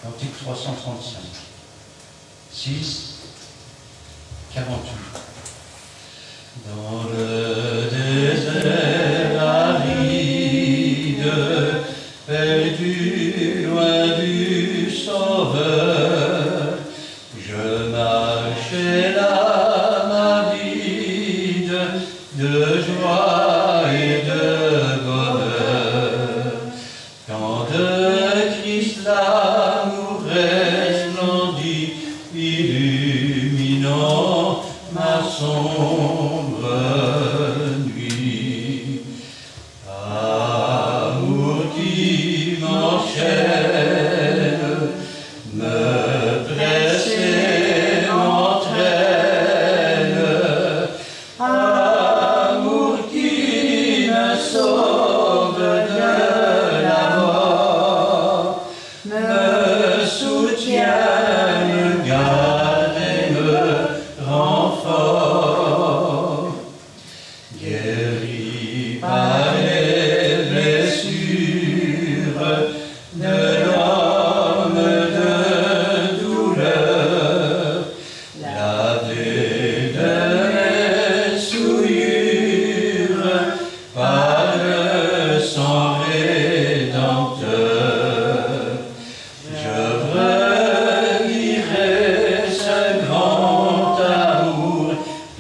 Cantique 335. 6, 48. Dans le désert aride, perdu loin du Sauveur, je marchais l'âme avide de joie et de bonheur. Quand de Christ l'amour resplendit, illuminant ma sombre nuit. Amour qui m'enchaîne, me presse et m'entraîne. Amour qui me sauve de la mort, me soutient, me garde et me rend fort. Guéri par les blessures de l'homme de douleur, lavé de mes souillures par le sang rédempteur, je revivrai ce grand amour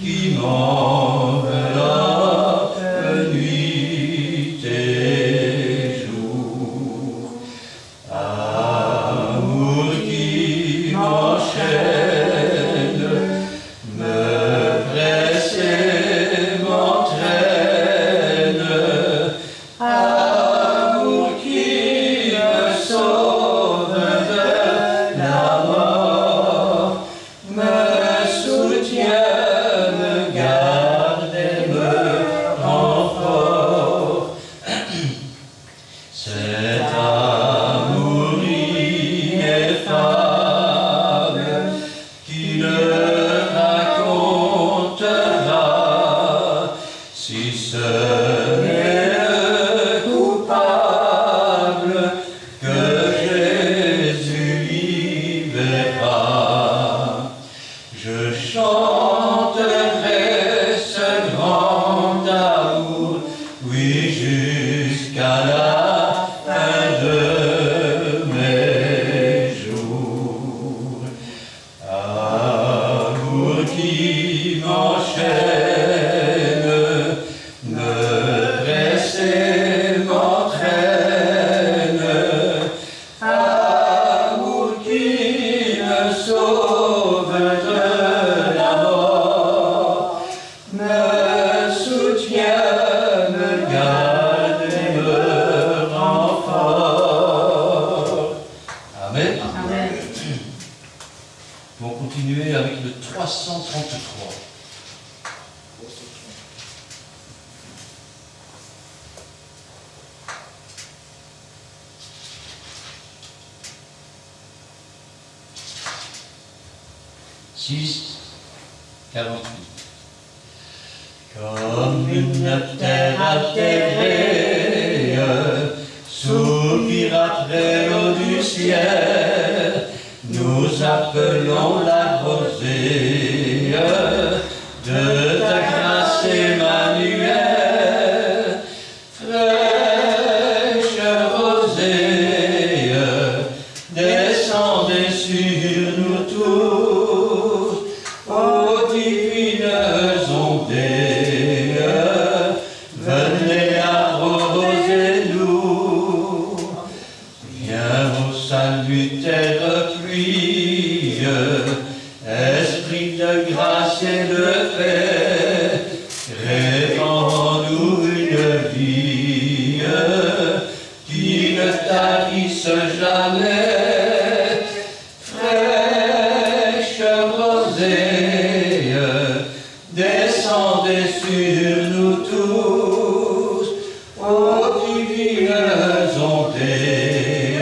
qui m'enveloppe nuit et jour. Amour qui m'enchaîne, me presse et m'entraîne. Amour qui me sauve de la mort, me soutient, me garde et me rend fort. Cet amour ineffable qui ne racontera si ce n'est le coupable que Jésus libéra. Je chanterai ce grand amour, oui, jusqu'à la fin de mes jours. Amour qui m'enchaîne, me presse et m'entraîne. Amour qui me sauve de la mort, me soutient, me garde et me rend fort. Amen. Amen. Nous allons continuer avec le 333. « 6, 48. Comme une terre atterrée, soupire après l'eau du ciel, nous appelons la rosée de ta grâce Emmanuel. Fraîche rosée, descendez sur nous tous, ô divines ondées, venez arroser-nous. Viens au salutaire pluie, esprit de grâce et de paix, répand-nous une vie qui ne tarisse jamais. Fraîche rosée, descendez sur nous tous, ô divines ondées,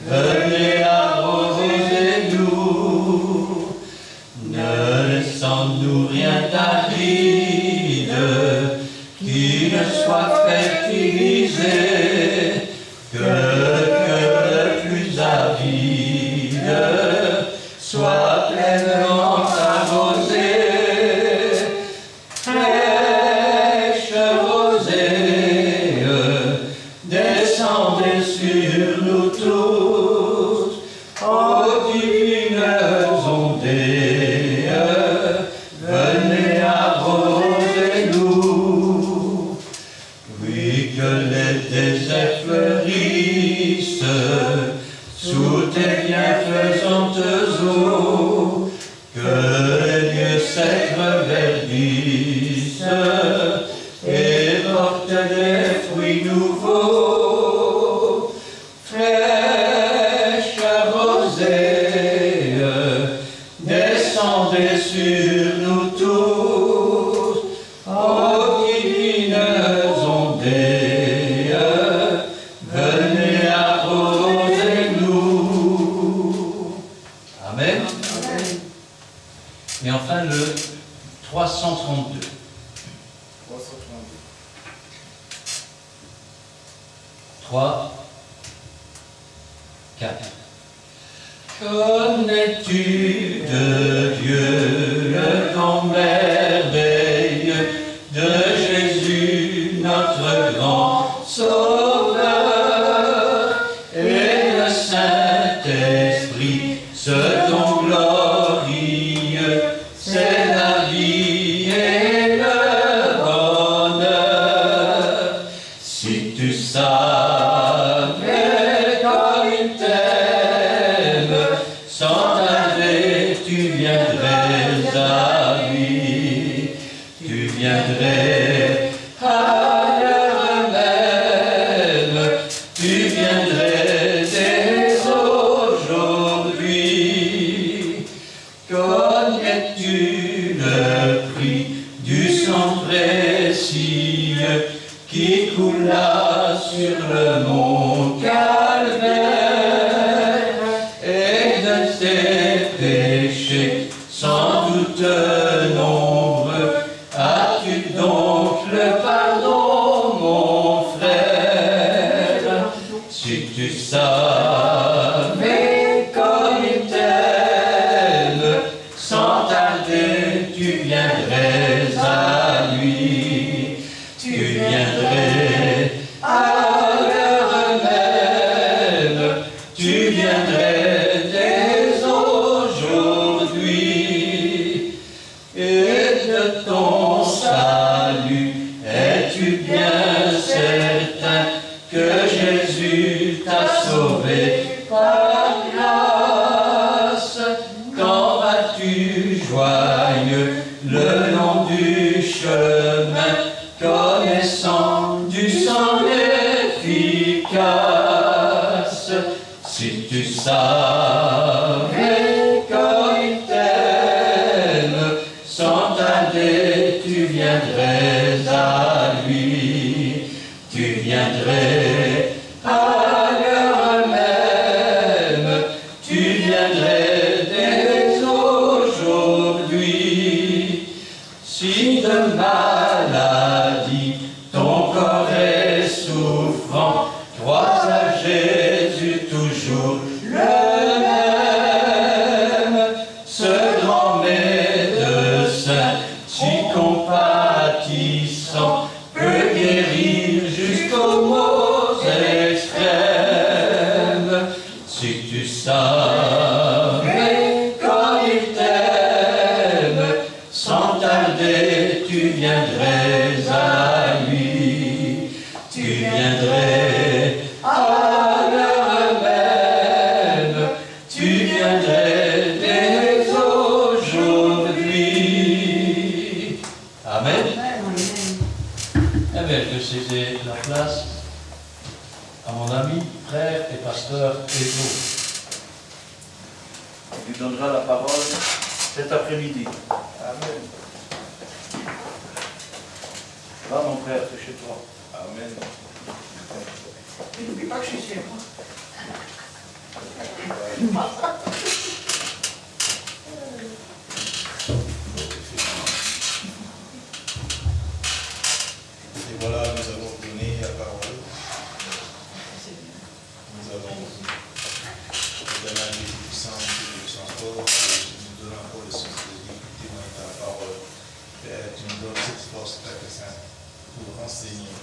venez arroser sous tes bienfaisantes eaux, que les lieux sacres verdissent et portent des fruits nouveaux, fraîches arrosées, descendez sur nous tous, ô divines ondées, venez arroser-nous. Amen. Et enfin le 332. 3, 4. Connais-tu de Dieu le don merveille de Jésus, notre grand Sauveur, et le Saint-Esprit, ce don glorieux, c'est la vie et le bonheur. Si tu savais comme il t'aime, sans tarder tu viendrais à lui, tu viendrais à l'heure même, tu viendrais dès aujourd'hui. Connais-tu le prix du sang précieux qui coula sur le mont Calvaire, et de tes péchés sans doute nombreux, as-tu donc le pardon, mon frère? Si tu savais comme il t'aime, sans tarder tu viendrais à lui, tu viendrais à l'heure même, tu viendrais dès aujourd'hui. Et de ton salut es-tu bien certain que Jésus t'a sauvé par grâce? Quand vas-tu joyeux le long du chemin, connaissant du sang efficace? Si tu savais comme il t'aime, sans tarder tu viendrais à lui, tu viendrais à l'heure même, tu viendrais dès aujourd'hui. Si de maladie ton corps est souffrant, crois à Jésus toujours le même, ce grand médecin si compatissant peut guérir jusqu'aux maux extrêmes. Si tu savais comme il t'aime, sans tarder tu viendrais à lui, tu viendrais à l'heure même, tu viendrais dès aujourd'hui. Amen. Eh bien, je vais céder la place à mon ami, frère et pasteur Ezo. Il lui donnera la parole cet après-midi. Amen. Va mon frère, c'est chez toi. Amen. N'oublie pas que je suis chez moi. Et voilà, nous avons donné la parole. Nous avons donné à Dieu puissant de son corps, et nous donnons encore le sens de l'écouter dans ta parole. Père, tu nous donnes cette force, Père Saint, pour enseigner. Tu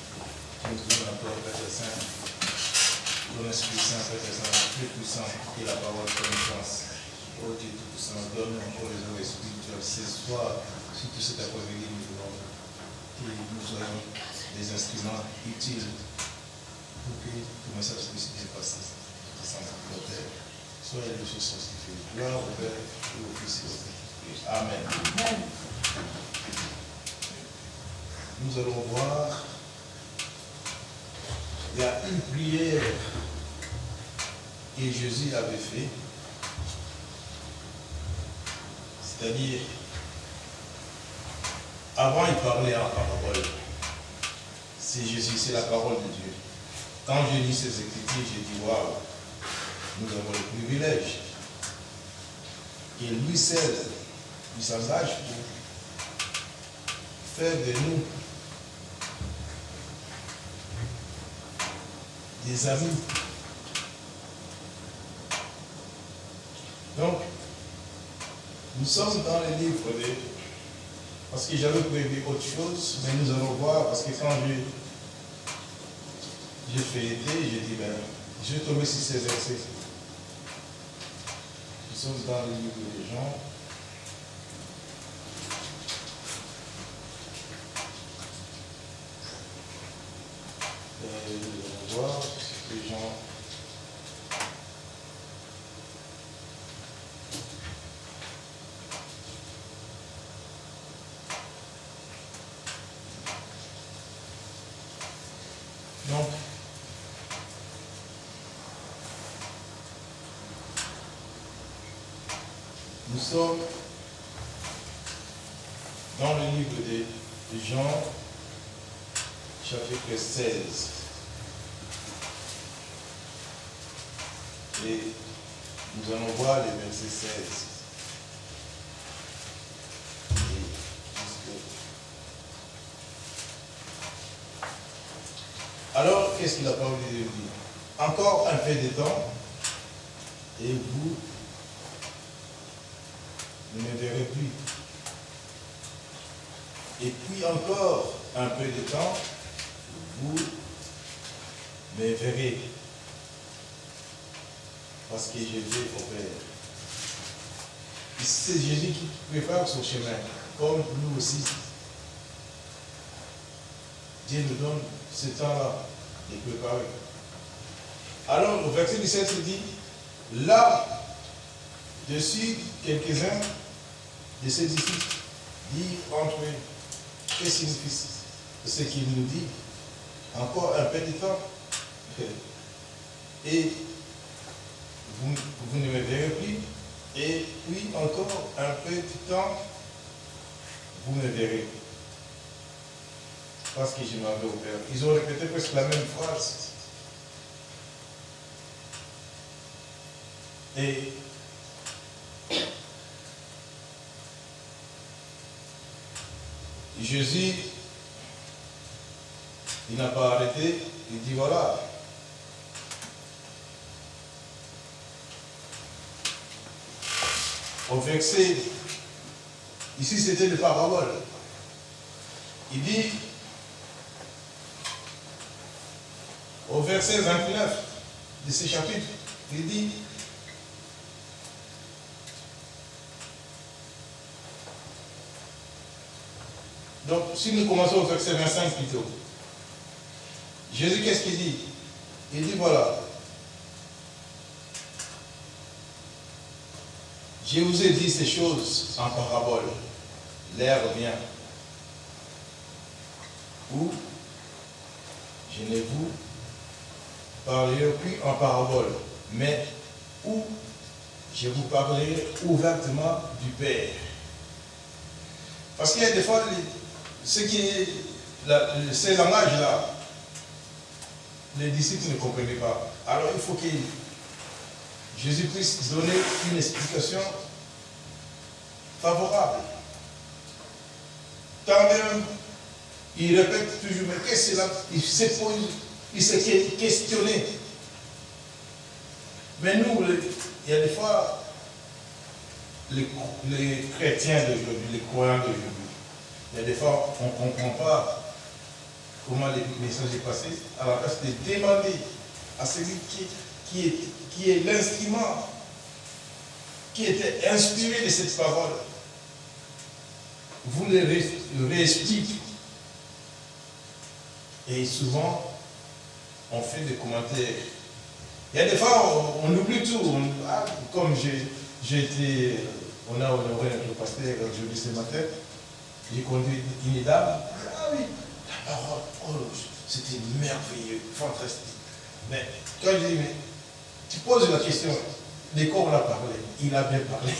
nous donnes encore, Père Saint, ton Esprit Saint, Père Saint, plus puissant que la parole de connaissance. Oh Dieu Tout-Puissant, donne-nous encore les oreilles spirituelles ce soir, surtout cet après-midi, nous voulons que nous soyons des instruments utiles pour que ton message puisse bien passer. Sans Père, Soit les choses sanctifiées. Gloire au Père et au Fils et au Saint-Esprit. Amen. Nous allons voir, il y a une prière que Jésus avait fait, c'est-à-dire, avant il parlait en parole. C'est Jésus, c'est la parole de Dieu. Quand j'ai lu ces Écritures, j'ai dit, waouh, nous avons le privilège. Et lui seul, il s'engage pour faire de nous des amis. Donc, nous sommes dans le livre de... Parce que j'avais prévu autre chose, mais nous allons voir, parce que quand j'ai feuilleté, j'ai dit, ben, je vais tomber sur ces versets. Nous sommes dans le livre des Jean. Nous allons voir les gens. Donc, nous sommes dans le livre de Jean, chapitre 16. Et nous allons voir les versets 16. Alors, qu'est-ce qu'il a parlé de dire? Encore un peu de temps, et vous ne me verrez plus. Et puis encore un peu de temps, vous me verrez. Parce que je vais au Père. C'est Jésus qui prépare son chemin, comme nous aussi. Dieu nous donne ce temps-là de préparer. Alors, au verset 17, il dit, là, dessus, quelques-uns de ses disciples disent entre eux, que signifie ce qu'il nous dit? Encore un peu de temps. Et vous ne me verrez plus. Et puis encore un peu de temps, vous me verrez. Parce que je m'en vais au Père. Ils ont répété presque la même phrase. Et Jésus, il n'a pas arrêté, il dit voilà. Au verset, ici c'était des paraboles. Il dit, au verset 29 de ce chapitre, il dit, donc si nous commençons au verset 25 plutôt, Jésus qu'est-ce qu'il dit? Il dit voilà, je vous ai dit ces choses en parabole, l'heure vient où je ne vous parlerai plus en parabole, mais où je vous parlerai ouvertement du Père. Parce qu'il y a des fois, ces langages-là, les disciples ne comprenaient pas. Alors il faut que Jésus puisse donner une explication favorable. Quand même, il répète toujours, mais qu'est-ce que c'est là? Il s'est questionné. Mais nous, il y a des fois, les chrétiens d'aujourd'hui, les croyants d'aujourd'hui, il y a des fois, on ne comprend pas comment les messages est passé, à la place de demander à celui qui est l'instrument, qui était inspiré de cette parole, vous le réexpliquez. Et souvent, on fait des commentaires Il y a des fois, on oublie tout. Comme on a honoré notre pasteur aujourd'hui ce matin, j'ai conduit une dame. Ah oui, la parole, oh, c'était merveilleux, fantastique. Mais quand je dis, mais tu poses la question, de quoi on a parlé? Il a bien parlé.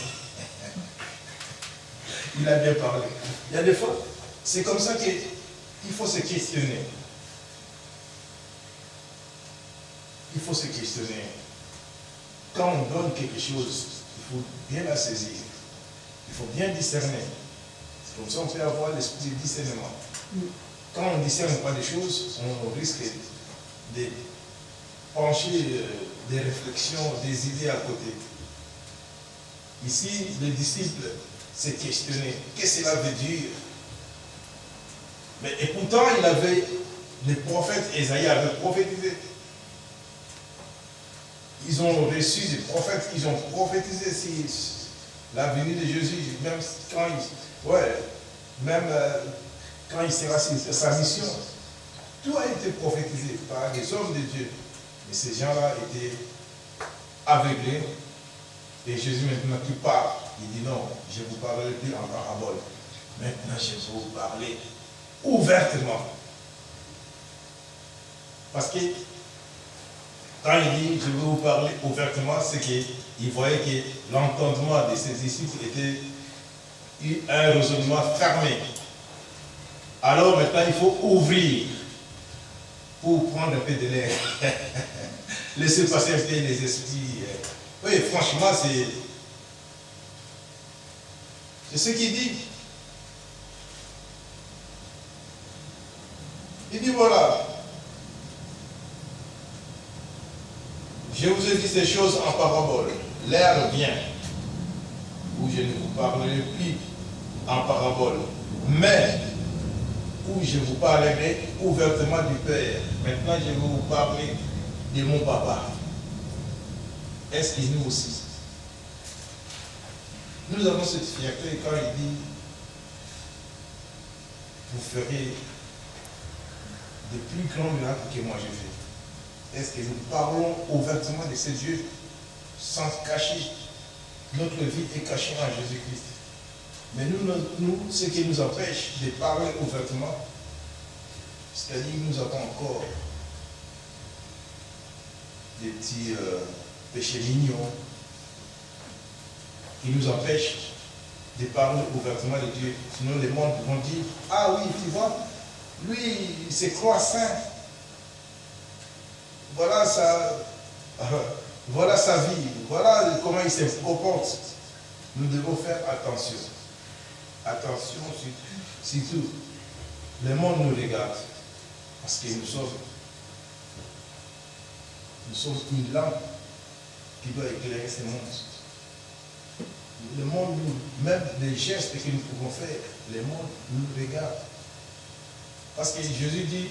Il a bien parlé. Il y a des fois, c'est comme ça qu'il faut se questionner. Il faut se questionner. Quand on donne quelque chose, il faut bien la saisir. Il faut bien discerner. C'est comme ça qu'on peut avoir l'esprit de discernement. Quand on ne discerne pas des choses, on risque de pencher des réflexions, des idées à côté. Ici, le disciple s'est questionné. Qu'est-ce que cela veut dire? Et pourtant, il avait les prophètes, Ésaïe avait prophétisé. Ils ont reçu des prophètes, ils ont prophétisé la venue de Jésus, même quand il sera sur sa mission. Tout a été prophétisé par des hommes de Dieu. Mais ces gens-là étaient aveuglés. Et Jésus maintenant qui parle, il dit non, je ne vous parlerai plus en parabole. Maintenant, je vais vous parler ouvertement. Parce que quand il dit je vais vous parler ouvertement, c'est qu'il voyait que l'entendement de ses disciples était un raisonnement fermé. Alors maintenant, il faut ouvrir pour prendre un peu de l'air. Laisser passer un peu les esprits. Oui, franchement, c'est ce qu'il dit. Il dit voilà, je vous ai dit ces choses en parabole. L'heure vient où je ne vous parlerai plus en parabole, mais où je vous parlerai ouvertement du Père. Maintenant, je vais vous parler de mon papa. Est-ce que nous aussi? Nous avons cette fierté quand il dit vous ferez de plus grands miracles que moi j'ai fait. Est-ce que nous parlons ouvertement de ces dieux sans cacher? Notre vie est cachée en Jésus-Christ. Mais nous, ce qui nous empêche de parler ouvertement, c'est-à-dire que nous avons encore des petits péchés mignons qui nous empêchent de parler ouvertement de Dieu. Sinon les mondes vont dire, ah oui, tu vois, lui, il se croit saint. Voilà sa vie, voilà comment il se comporte. Nous devons faire attention. Attention, surtout, le monde nous regarde. Parce que nous sommes une lampe qui doit éclairer ce monde. Le monde, même les gestes que nous pouvons faire, le monde nous regarde. Parce que Jésus dit,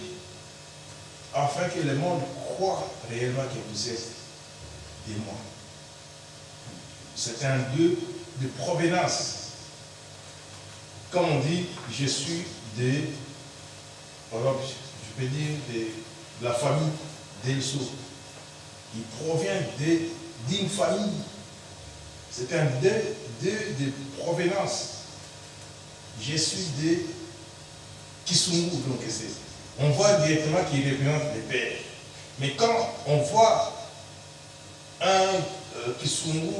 afin que le monde croit réellement que vous êtes des moi. C'est un Dieu de provenance. Comme on dit, je suis par exemple, je peux dire de la famille d'Elso. Il provient d'une famille. C'est un Dieu de provenance. Je suis de Kisumu, donc on voit directement qu'il représente les pères. Mais quand on voit un Kisumu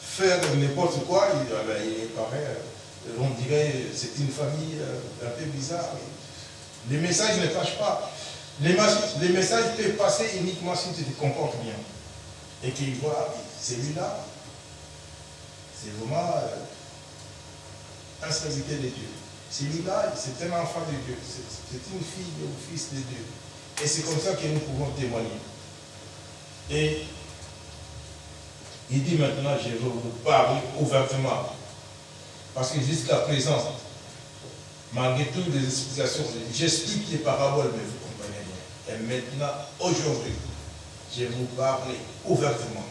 faire n'importe quoi, il paraît, on dirait c'est une famille un peu bizarre. Les messages ne cachent pas. Les messages peuvent passer uniquement si tu te comportes bien. Et qu'ils voient, celui-là, c'est vraiment un serviteur de Dieu. Celui-là, c'est un enfant de Dieu. C'est une fille ou fils de Dieu. Et c'est comme ça que nous pouvons témoigner. Et il dit maintenant, je vais vous parler ouvertement. Parce que jusqu'à présent, malgré toutes les explications, j'explique les paraboles, mais vous comprenez bien. Et maintenant, aujourd'hui, je vais vous parler ouvertement.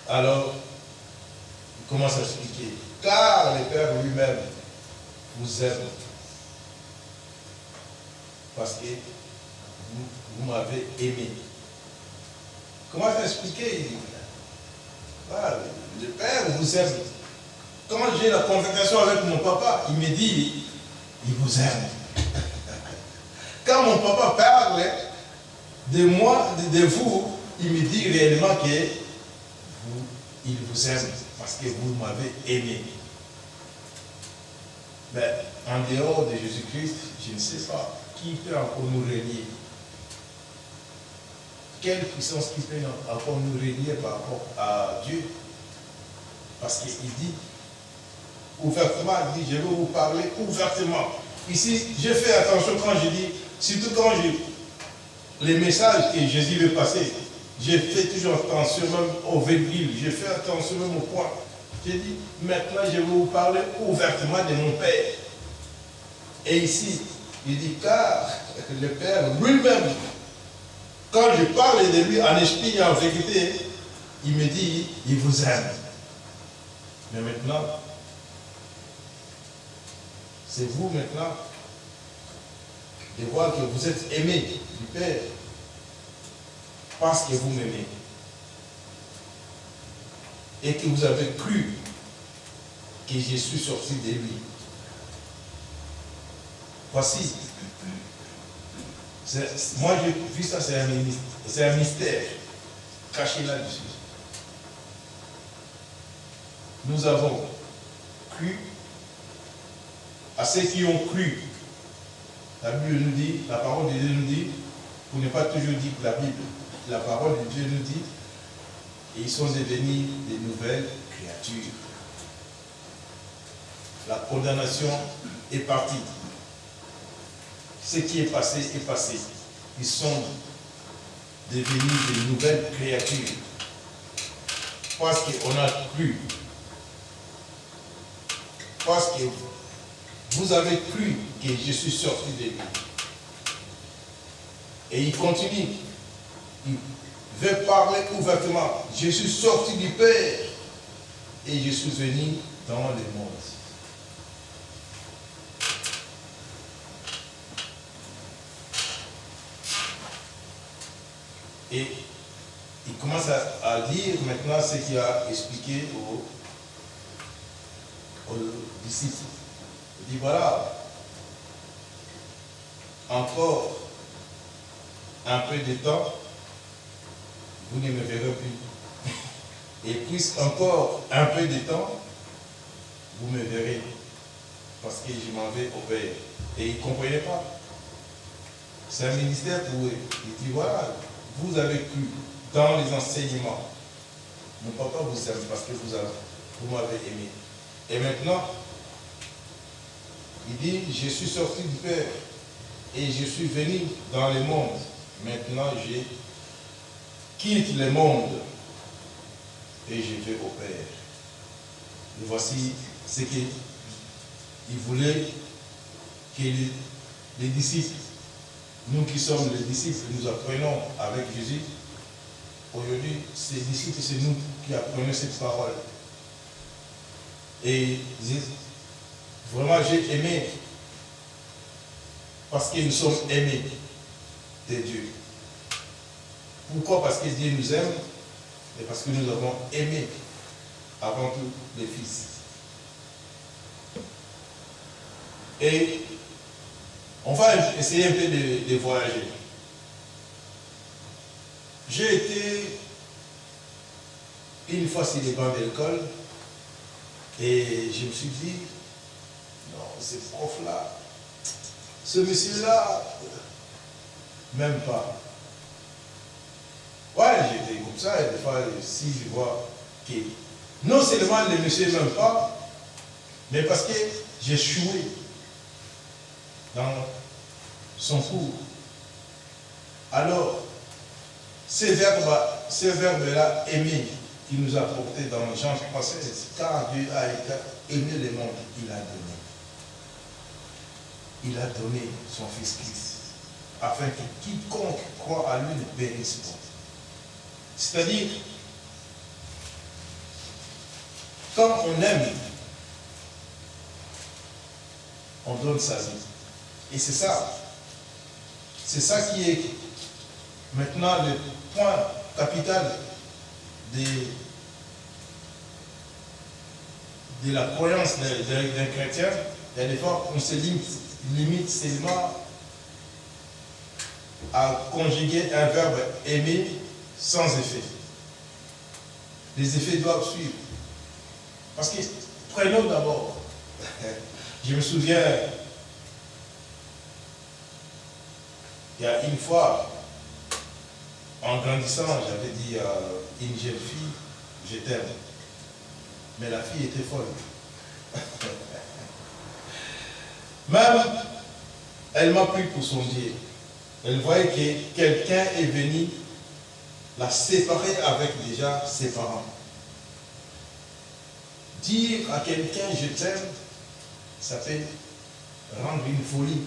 Alors, il commence à expliquer. Car le Père lui-même vous aime. Parce que vous m'avez aimé. Comment t'expliquer? Il dit, voilà, le Père vous aime. Quand j'ai la conversation avec mon papa, il me dit, il vous aime. Quand mon papa parle de moi, de vous, il me dit réellement que il vous aime parce que vous m'avez aimé. Mais en dehors de Jésus-Christ, je ne sais pas qui peut encore nous relier. Quelle puissance qui peut encore nous relier par rapport à Dieu? Parce qu'il dit ouvertement, il dit, je vais vous parler ouvertement. Ici, je fais attention quand je dis, surtout quand les messages que Jésus veut passer, je fais toujours attention même aux virgules, je fais attention même au point. J'ai dit, maintenant je vais vous parler ouvertement de mon Père. Et ici, il dit, car le Père lui-même, quand je parle de lui en esprit et en vérité, il me dit, il vous aime. Mais maintenant, c'est vous maintenant de voir que vous êtes aimé du Père parce que vous m'aimez. Et que vous avez cru que je suis sorti de lui. Voici. Moi, j'ai vu ça, c'est un mystère caché là-dessus. Nous avons cru à ceux qui ont cru. La Bible nous dit, la parole de Dieu nous dit, pour ne pas toujours dire que la Bible, la parole de Dieu nous dit, et ils sont devenus des nouvelles créatures. La condamnation est partie. Ce qui est passé est passé. Ils sont devenus des nouvelles créatures. Parce qu'on a cru. Parce que vous avez cru que je suis sorti de lui. Et il continue. Il veut parler ouvertement. Je suis sorti du Père et je suis venu dans le monde. Et il commence à dire maintenant ce qu'il a expliqué aux disciples. Il dit voilà, encore un peu de temps, vous ne me verrez plus. Et puis encore un peu de temps, vous me verrez. Parce que je m'en vais au Père. Et ils ne comprenaient pas. C'est un ministère pour eux. Il dit voilà, vous avez cru dans les enseignements. Mon papa vous aime parce que vous m'avez aimé. Et maintenant, il dit, je suis sorti du Père et je suis venu dans le monde. Maintenant, je quitte le monde et je vais au Père. Et voici ce qu'il voulait que les disciples, nous qui sommes les disciples, nous apprenons avec Jésus. Aujourd'hui, ces disciples, c'est nous qui apprenons cette parole. Et vraiment, j'ai aimé parce que nous sommes aimés de Dieu. Pourquoi? Parce que Dieu nous aime et parce que nous avons aimé avant tout les fils. Et on va essayer un peu de voyager. J'ai été une fois sur les bancs de l'école et je me suis dit, non, ce prof-là, ce monsieur-là, même pas. Ouais, j'étais comme ça, et des fois, si je vois que non seulement le monsieur n'aime pas, mais parce que j'ai échoué dans son cours. Alors, ces verbes-là, aimer, qui nous a porté dans Jean 3,16, car Dieu a aimé le monde, il a donné. Il a donné son Fils Christ, afin que quiconque croit à lui ne périsse pas. C'est-à-dire, quand on aime, on donne sa vie. Et c'est ça qui est maintenant le point capitale de la croyance d'un chrétien, il y a des fois on se limite seulement à conjuguer un verbe aimer sans effet. Les effets doivent suivre. Parce que, prenons d'abord, je me souviens, il y a une fois, en grandissant, j'avais dit à une jeune fille, je t'aime. Mais la fille était folle. Même, elle m'a pris pour son Dieu. Elle voyait que quelqu'un est venu la séparer avec déjà ses parents. Dire à quelqu'un je t'aime, ça peut rendre une folie.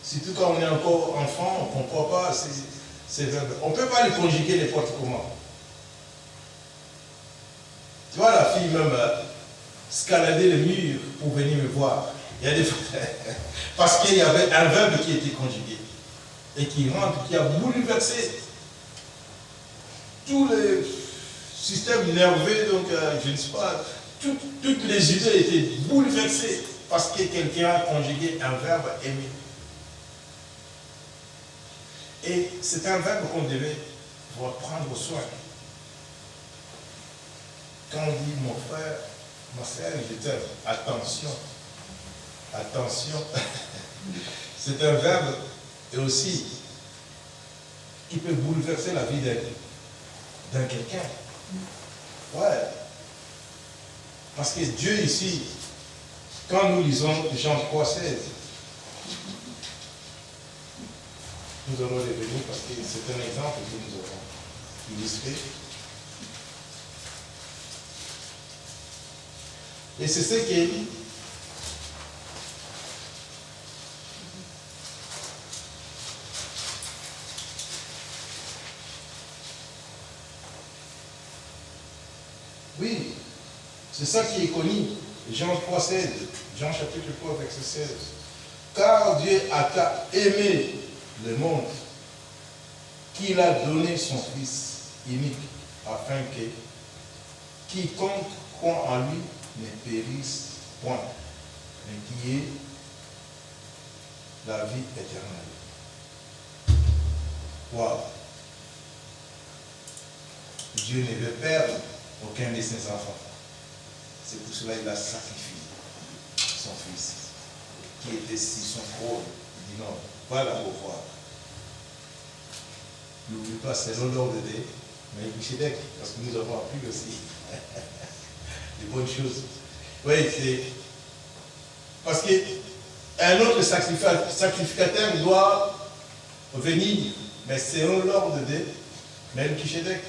Surtout quand on est encore enfant, on ne comprend pas ces verbes. On ne peut pas les conjuguer n'importe comment. Tu vois la fille même escalader le mur pour venir me voir. Il y a des parce qu'il y avait un verbe qui était conjugué et qui rentre, qui a bouleversé tous les systèmes nerveux, donc je ne sais pas, toutes les idées étaient bouleversées parce que quelqu'un a conjugué un verbe aimer. Et c'est un verbe qu'on devait prendre soin. Quand on dit mon frère, ma soeur, je t'aime, attention, attention, c'est un verbe et aussi qui peut bouleverser la vie d'un quelqu'un. Ouais. Parce que Dieu ici, quand nous lisons Jean 3,16, nous allons revenir parce que c'est un exemple que nous avons illustré. Et c'est ce qu'il dit. Oui, c'est ça qui est connu. Jean 3,16, Jean chapitre 3, verset 16. Car Dieu a aimé le monde qu'il a donné son Fils unique, afin que quiconque croit en lui ne périsse point, mais qui ait la vie éternelle. Wow. Dieu ne veut perdre aucun de ses enfants. C'est pour cela qu'il a sacrifié son Fils, qui était sur son trône. Il dit non, voilà pour voir. N'oublie pas, c'est l'honneur de Dieu, mais Melchisedec, parce que nous avons appris aussi des bonnes choses. Oui, c'est parce qu'un autre sacrificateur doit venir, mais c'est l'ordre de Dieu, Melchisedec.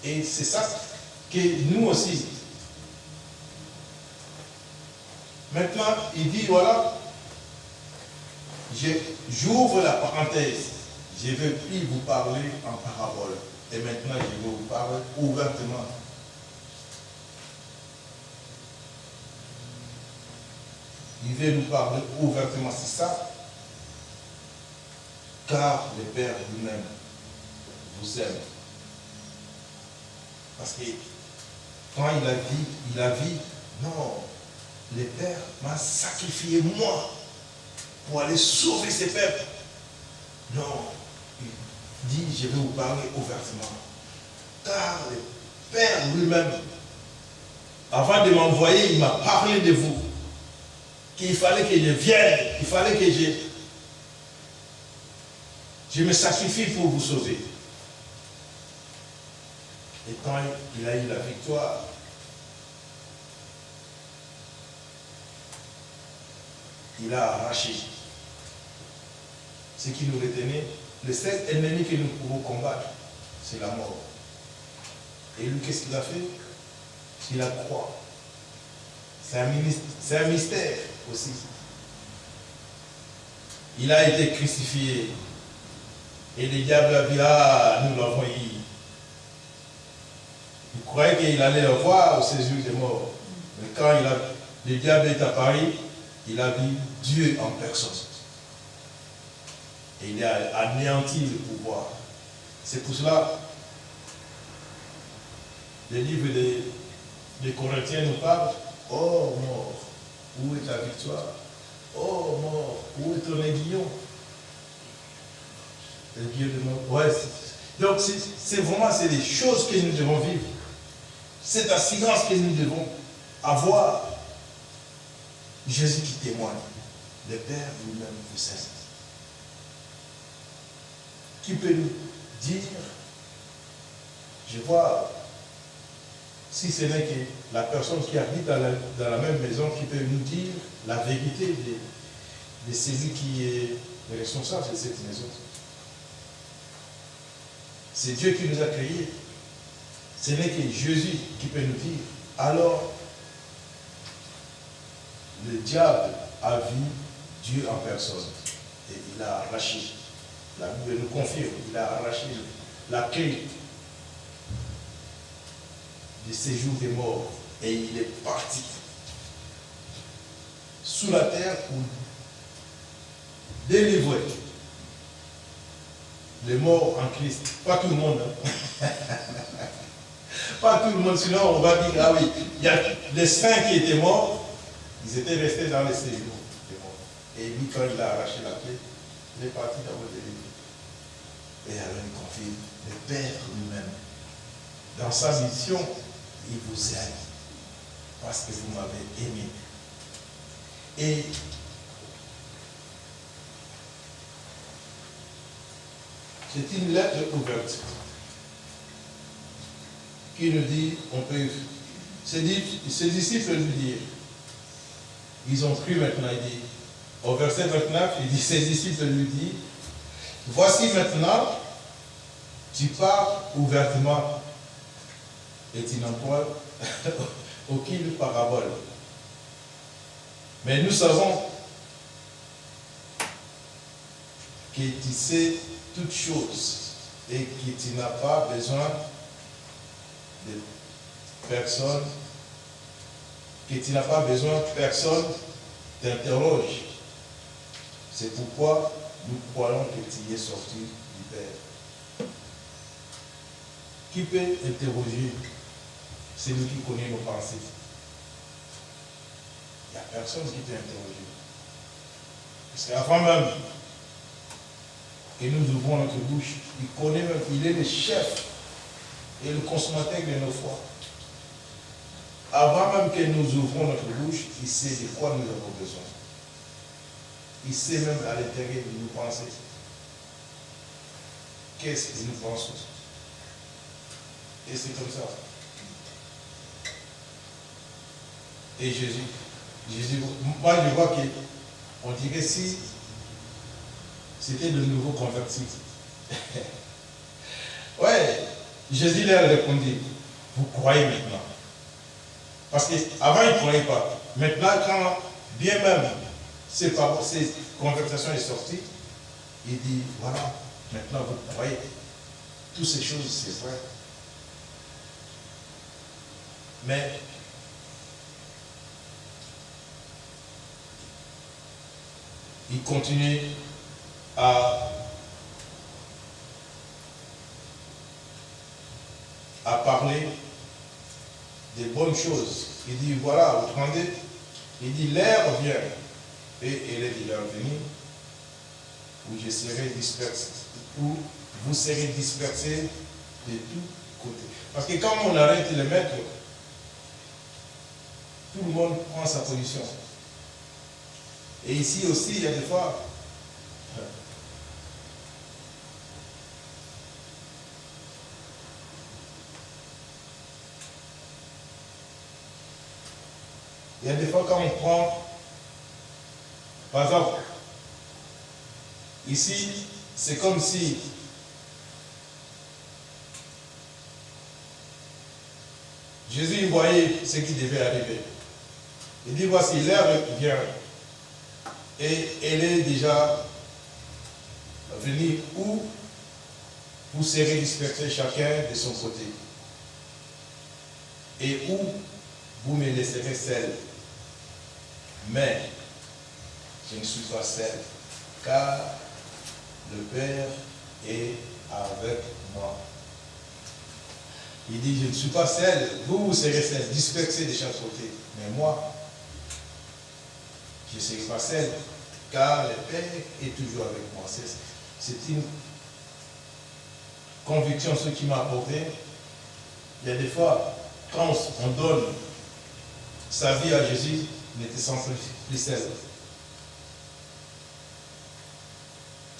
Et c'est ça que nous aussi. Maintenant, il dit, voilà, j'ouvre la parenthèse. Je ne vais plus vous parler en parabole. Et maintenant, je vais vous parler ouvertement. Il veut nous parler ouvertement, c'est ça. Car le Père lui-même vous aime. Parce que quand il a dit, non, le Père m'a sacrifié moi pour aller sauver ses peuples. Non, il dit, je vais vous parler ouvertement. Car le Père lui-même, avant de m'envoyer, il m'a parlé de vous. Qu'il fallait que je vienne, il fallait que je me sacrifie pour vous sauver. Et quand il a eu la victoire, il a arraché ce qui nous retenait. Le seul ennemi que nous pouvons combattre, c'est la mort. Et lui, qu'est-ce qu'il a fait? Il a croix. C'est un mystère aussi. Il a été crucifié. Et le diable a dit, ah, nous l'avons eu. Il croyait qu'il allait le voir au séjour des morts. Mais quand le diable est apparu, il a vu Dieu en personne. Et il a anéanti le pouvoir. C'est pour cela, le livre des Corinthiens nous parle, oh mort, où est ta victoire? Oh mort, où est ton aiguillon? L'aiguillon de mort. Ouais, donc c'est vraiment les choses que nous devons vivre. C'est la silence que nous devons avoir. Jésus qui témoigne. Le Père lui-même vous sait. Qui peut nous dire, je vois, si ce n'est que la personne qui habite dans la même maison qui peut nous dire la vérité de celui qui est le responsable de cette maison. C'est Dieu qui nous a créés. Ce n'est que Jésus qui peut nous dire. Alors, le diable a vu Dieu en personne. Et il a arraché. La Bible nous confirme. Il a arraché la clé du séjour des morts. Et il est parti sous la terre pour délivrer les morts en Christ. Pas tout le monde. Hein. Pas tout le monde. Sinon, on va dire, ah oui, il y a les saints qui étaient morts, ils étaient restés dans les séjours des morts. Et lui, quand il a arraché la clé, il est parti dans votre délivrer. Et alors, il confie, le Père lui-même, dans sa mission, il vous aime. Parce que vous m'avez aimé. Et c'est une lettre ouverte qui nous dit, on peut, ses disciples lui dirent, ils ont cru maintenant, il dit, au verset 29, il dit, ses disciples lui disent, voici maintenant, tu parles ouvertement et tu n'emploies aucune parabole. Mais nous savons que tu sais toutes choses et que tu n'as pas besoin de personne, que tu n'as pas besoin que personne t'interroge. C'est pourquoi nous croyons que tu es sorti du Père. Qui peut interroger celui qui connaît nos pensées? Il n'y a personne qui peut interroger. Parce qu'avant même que nous ouvrons notre bouche, il connaît même, il est le chef et le consommateur de nos foi. Avant même que nous ouvrons notre bouche, il sait de quoi nous avons besoin. Il sait même à l'intérieur de nos pensées. Qu'est-ce que nous pensons? Et c'est comme ça. Et Jésus, moi je vois qu'on dirait si c'était le nouveau converti. Ouais, Jésus leur répondit, vous croyez maintenant. Parce qu'avant il ne croyait pas. Maintenant, quand bien même cette conversation est sortie, il dit, voilà, maintenant vous croyez. Toutes ces choses, c'est vrai. Mais il continue à parler des bonnes choses. Il dit, voilà, vous entendez? Il dit, l'heure vient, et elle est de l'heure venue, où je serai dispersé, où vous serez dispersés de tous côtés. Parce que quand on arrête le maître, tout le monde prend sa position. Et ici aussi, il y a des fois, quand on prend, par exemple, ici, c'est comme si Jésus voyait ce qui devait arriver. Il dit, voici, l'heure vient. Et elle est déjà venue où vous serez dispersés chacun de son côté. Et où vous me laisserez seul. Mais je ne suis pas seul, car le Père est avec moi. Il dit, je ne suis pas seul, vous serez seul, dispersés de chaque côté. Mais moi, je ne serai pas seul, car le Père est toujours avec moi. C'est une conviction, ce qui m'a apporté. Il y a des fois, quand on donne sa vie à Jésus, il n'était sans plus seul.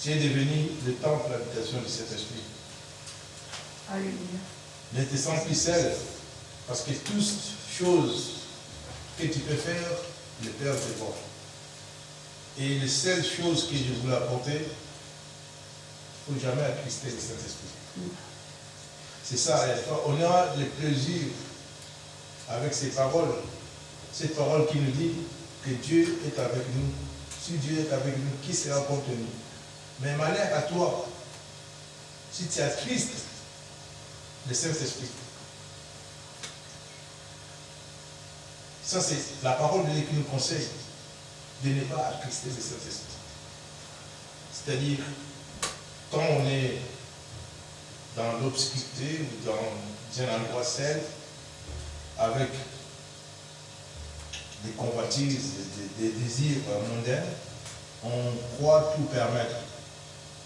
Tu es devenu le temple, l'habitation de cet esprit. Alléluia. N'était sans plus seul, parce que toutes choses que tu peux faire, le Père te voit. Et les seules choses que je voulais apporter, il ne faut jamais attrister le Saint-Esprit. C'est ça, on a le plaisir avec ces paroles. Cette parole qui nous dit que Dieu est avec nous. Si Dieu est avec nous, qui sera contre nous? Mais malheur à toi, si tu attristes le Saint-Esprit. Ça, c'est la parole de Dieu qui nous conseille de ne pas attrister le Saint-Esprit. C'est-à-dire, quand on est dans l'obscurité ou dans un endroit seul, avec des convoitises, des désirs mondains, on croit tout permettre.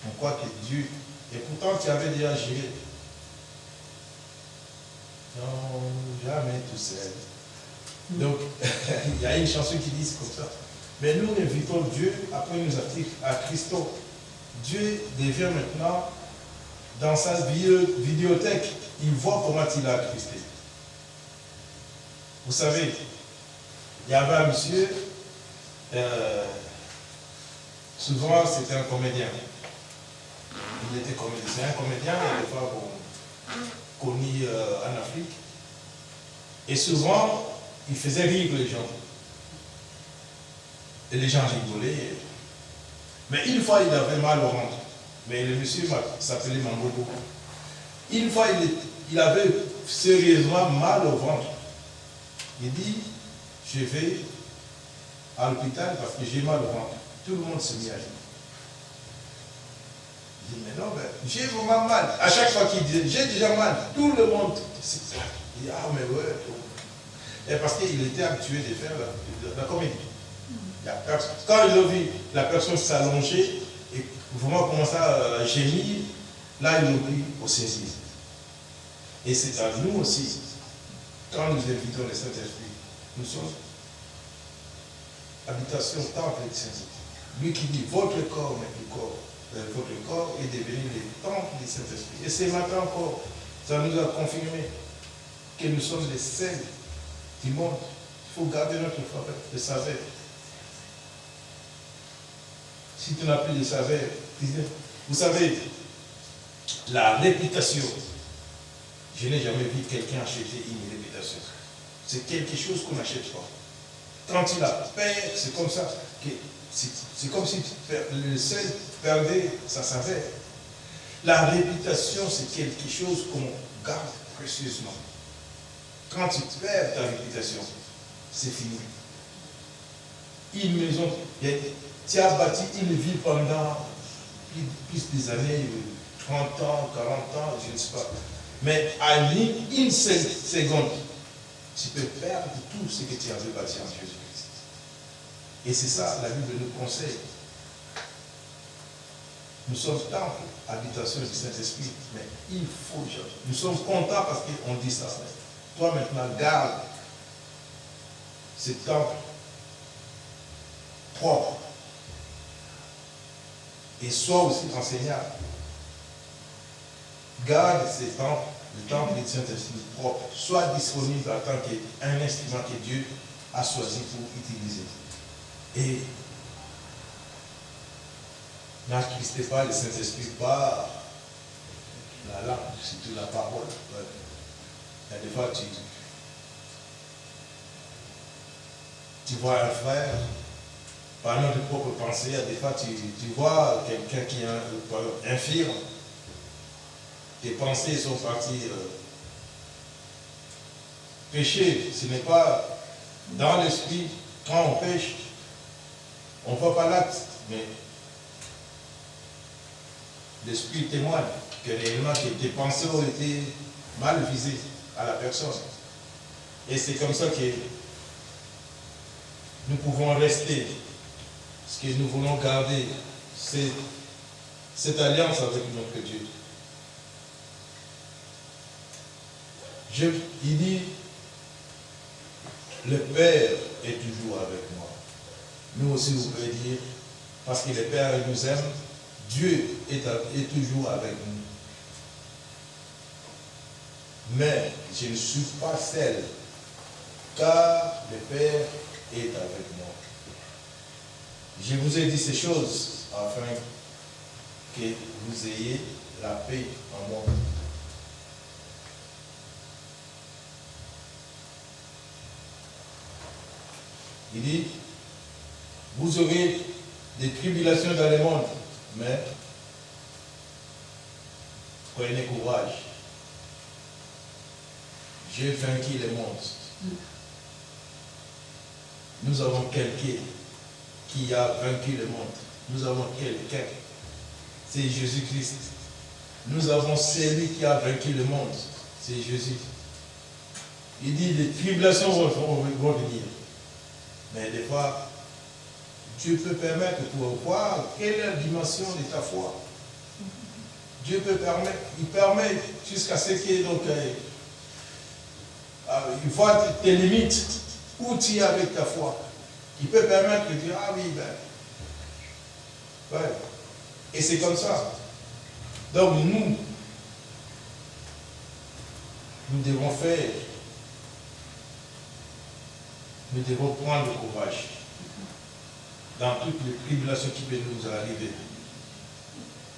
On croit que Dieu, et pourtant tu avais déjà géré. Non, jamais tout seul. Donc, il y a une chanson qui dit comme ça. Mais nous invitons Dieu, après nous à Christo. Dieu devient maintenant, dans sa vidéothèque, il voit comment il a attristé. Vous savez, il y avait un monsieur, souvent c'était un comédien. Il était comédien. C'est un comédien, il y a des fois connu en Afrique. Et souvent, il faisait rire les gens. Et les gens rigolaient. Mais une fois, il avait mal au ventre. Mais le monsieur s'appelait Mambobo. Une fois, il avait sérieusement mal au ventre. Il dit, je vais à l'hôpital parce que j'ai mal au ventre. Tout le monde se mit à rire. Il dit, mais non, ben, j'ai vraiment mal. À chaque fois qu'il disait, j'ai déjà mal, tout le monde, c'est ça. Il dit, ah, mais ouais. Et parce qu'il était habitué de faire la comédie. Quand il a vu la personne s'allonger et vraiment commencer à gémir, là, il oublie au saisir. Et c'est à nous aussi, quand nous invitons le Saint-Esprit, nous sommes habitation, temple du Saint-Esprit. Lui qui dit, votre corps n'est plus corps. Votre corps est devenu le temple du Saint-Esprit. Et ce matin encore, ça nous a confirmé que nous sommes les seuls du monde. Il faut garder notre foi, le saveur. Si tu n'as plus de saveur, vous savez, la réputation, je n'ai jamais vu quelqu'un acheter une réputation. C'est quelque chose qu'on n'achète pas. Quand il a peur, c'est comme ça. C'est comme si le sel perdait sa saveur. La réputation, c'est quelque chose qu'on garde précieusement. Quand tu perds ta réputation, c'est fini. Une maison, tu as bâti une vie pendant plus des années, 30 ans, 40 ans, je ne sais pas. Mais à une seule seconde, tu peux perdre tout ce que tu avais bâti en Jésus-Christ. Et c'est ça, la Bible nous conseille. Nous sommes temple, habitation du Saint-Esprit, mais il faut jamais. Nous sommes contents parce qu'on dit ça. Toi maintenant, garde ce temple propre. Et sois aussi enseignant. Garde ce temple, le temple du Saint-Esprit propre. Sois disponible en tant qu'un instrument que Dieu a choisi pour utiliser. Et n'attristez pas le Saint-Esprit par la langue, surtout la parole. Il y a des fois, tu vois un frère, par notre propre pensée, il y a des fois, tu vois quelqu'un qui est infirme, tes pensées sont parties. Pécher, ce n'est pas dans l'esprit, quand on pêche, on ne voit pas l'acte, mais l'esprit témoigne que réellement tes pensées ont été mal visées à la personne. Et c'est comme ça que nous pouvons rester. Ce que nous voulons garder, c'est cette alliance avec notre Dieu. Il dit, le Père est toujours avec moi. Nous aussi, vous pouvez dire, parce que le Père nous aime, Dieu est toujours avec nous. Mais je ne suis pas seul, car le Père est avec moi. Je vous ai dit ces choses afin que vous ayez la paix en moi. Il dit, vous aurez des tribulations dans le monde, mais prenez courage. J'ai vaincu le monde. Nous avons quelqu'un qui a vaincu le monde. Nous avons quelqu'un. C'est Jésus-Christ. Nous avons celui qui a vaincu le monde. C'est Jésus. Il dit, les tribulations vont venir. Mais des fois, Dieu peut permettre pour voir quelle est la dimension de ta foi. Dieu peut permettre, il permet jusqu'à ce que donc, il voit tes limites, où tu es avec ta foi. Il peut permettre de dire, ah oui, ouais. Et c'est comme ça. Donc nous devons faire, nous devons prendre le courage dans toutes les tribulations qui peuvent nous arriver.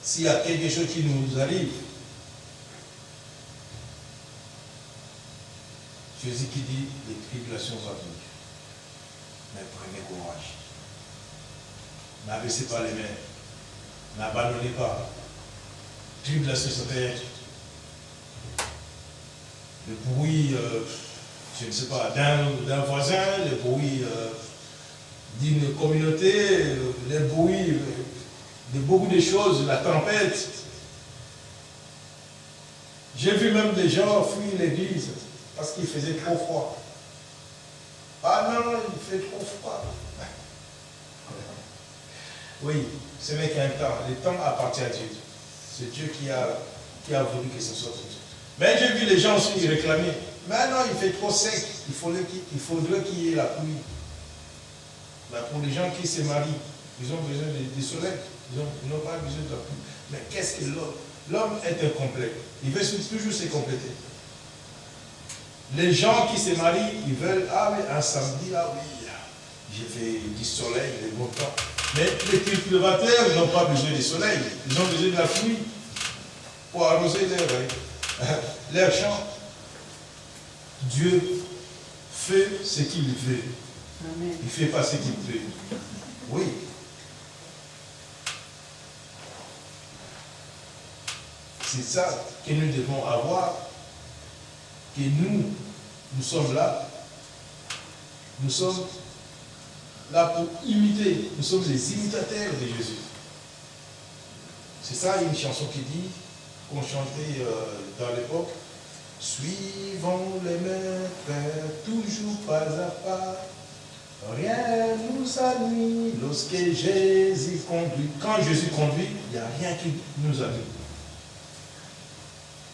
S'il y a quelque chose qui nous arrive, Jésus qui dit, les tribulations vont venir. Mais prenez courage. N'abaissez pas les mains. N'abandonnez pas. Tribulation, ça peut être le bruit, je ne sais pas, d'un voisin, le bruit d'une communauté, le bruit de beaucoup de choses, la tempête. J'ai vu même des gens fuir l'église parce qu'il faisait trop froid. Ah non, il fait trop froid. Oui, ce n'est qu'un temps. Le temps appartient à Dieu. C'est Dieu qui a voulu que ce soit comme ça. Mais j'ai vu les gens aussi réclamer. Mais non, il fait trop sec. Il faudrait qu'il y ait la pluie. Là, pour les gens qui se marient, ils ont besoin du soleil. Ils n'ont pas besoin de la pluie. Mais qu'est-ce que l'homme? L'homme est incomplet. Il veut toujours se compléter. Les gens qui se marient, ils veulent, ah oui, un samedi, ah oui, j'ai fait du soleil, des beaux temps. Mais les cultivateurs n'ont pas besoin du soleil. Ils ont besoin de la pluie pour arroser leurs champs. Dieu fait ce qu'il veut. Amen. Il ne fait pas ce qu'il veut. Oui. C'est ça que nous devons avoir. Que nous sommes là. Nous sommes là pour imiter. Nous sommes les imitateurs de Jésus. C'est ça une chanson qui dit, qu'on chantait dans l'époque, suivons les maîtres, toujours pas à pas. Rien nous ennuie lorsque Jésus conduit. Quand Jésus conduit, il n'y a rien qui nous ennuie.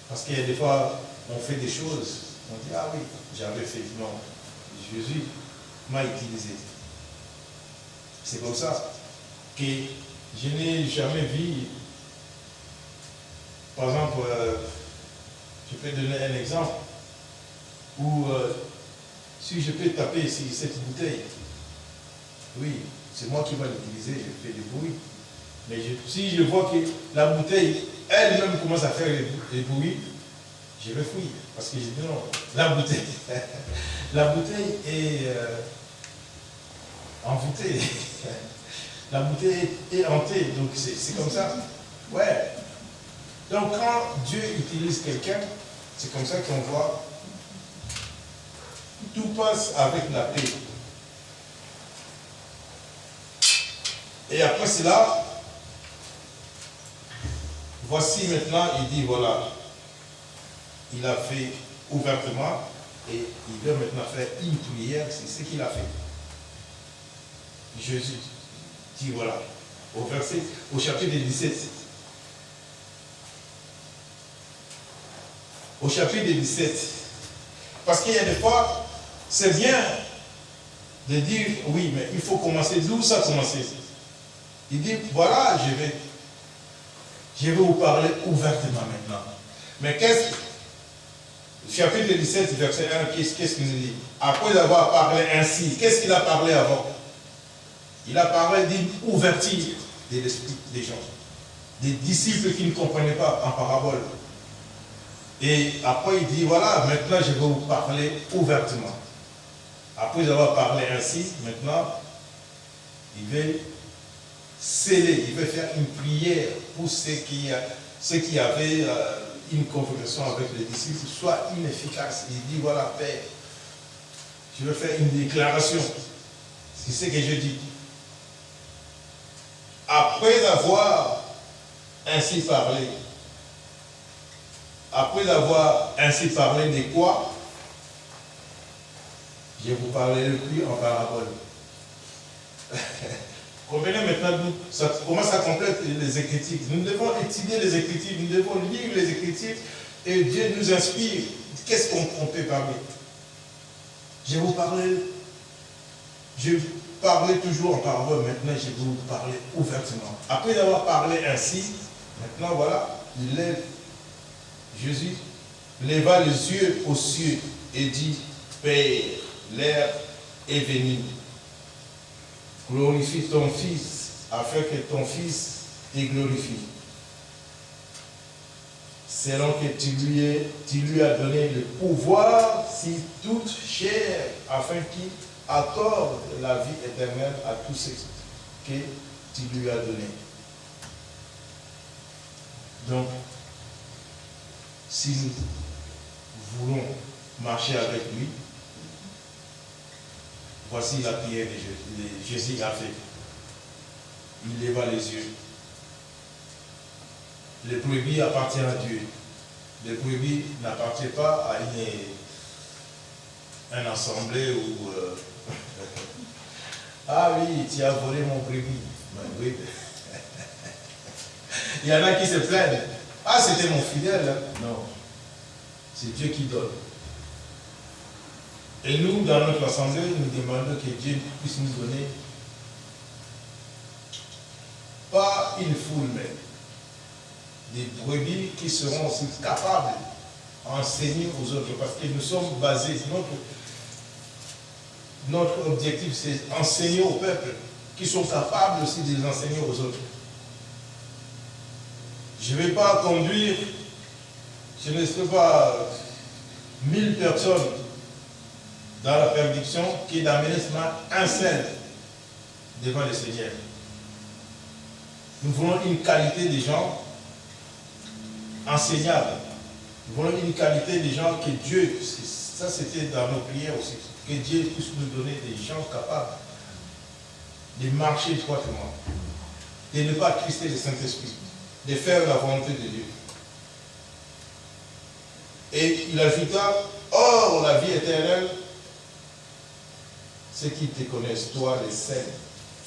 Parce qu'il y a des fois, on fait des choses, on dit, ah oui, j'avais fait. Non, Jésus m'a utilisé. C'est comme ça que je n'ai jamais vu, par exemple, je peux donner un exemple, où si je peux taper ici, cette bouteille, oui, c'est moi qui vais l'utiliser, je fais du bruit. Mais si je vois que la bouteille elle-même commence à faire des bruits, je vais fuir. Parce que je dis non, la bouteille est envoûtée. La bouteille est hantée, donc c'est comme ça. Ouais. Donc quand Dieu utilise quelqu'un, c'est comme ça qu'on voit, tout passe avec la paix. Et après cela, voici maintenant, il dit voilà, il a fait ouvertement et il veut maintenant faire une prière, c'est ce qu'il a fait. Jésus dit voilà, au chapitre 17. Au chapitre 17. Parce qu'il y a des fois, c'est bien de dire oui, mais il faut commencer. D'où ça commencer? Il dit voilà, je vais vous parler ouvertement maintenant. Mais chapitre 17, verset 1, qu'est-ce qu'il nous dit? Après avoir parlé ainsi, qu'est-ce qu'il a parlé avant? Il a parlé d'une ouverture de l'esprit des gens, des disciples qui ne comprenaient pas en parabole. Et après il dit voilà, maintenant je vais vous parler ouvertement. Après avoir parlé ainsi, maintenant il veut sceller, il veut faire une prière pour ceux qui avaient une conversation avec les disciples, soit inefficace. Il dit voilà, Père, je vais faire une déclaration. C'est ce que je dis. Après avoir ainsi parlé de quoi? Je vous parlerai plus en parabole. Comprenez maintenant comment ça complète les Écritures. Nous devons étudier les Écritures, nous devons lire les Écritures et Dieu nous inspire. Qu'est-ce qu'on peut parler? Je parlais toujours en parabole, maintenant je vais vous parler ouvertement. Après avoir parlé ainsi, maintenant voilà, Jésus leva les yeux aux cieux et dit, Père, l'heure est venue. Glorifie ton Fils, afin que ton Fils te glorifie. Selon que tu lui as donné le pouvoir sur toute chair, afin qu'il accorde la vie éternelle à tous ceux que tu lui as donné. Donc, si nous voulons marcher avec lui, voici la prière de Jésus a fait. Il leva les yeux. Le brebis appartient à Dieu. Le brebis n'appartient pas à une assemblée où ah oui, tu as volé mon brebis. Ben oui. Il y en a qui se plaignent. Ah, c'était mon fidèle. Hein? Non. C'est Dieu qui donne. Et nous, dans notre assemblée, nous demandons que Dieu puisse nous donner pas une foule, mais des brebis qui seront aussi capables d'enseigner aux autres. Parce que nous sommes basés, notre objectif, c'est enseigner au peuple qui sont capables aussi de les enseigner aux autres. Je ne vais pas conduire, je ne sais pas, 1000 personnes dans la perdition qui est d'amener seulement un seul devant le Seigneur. Nous voulons une qualité de gens enseignables. Nous voulons une qualité de gens que Dieu, ça c'était dans nos prières aussi, que Dieu puisse nous donner des gens capables de marcher droitement, de ne pas attrister le Saint-Esprit, de faire la volonté de Dieu. Et il ajouta, or la vie éternelle, ceux qui te connaissent, toi, le Saint,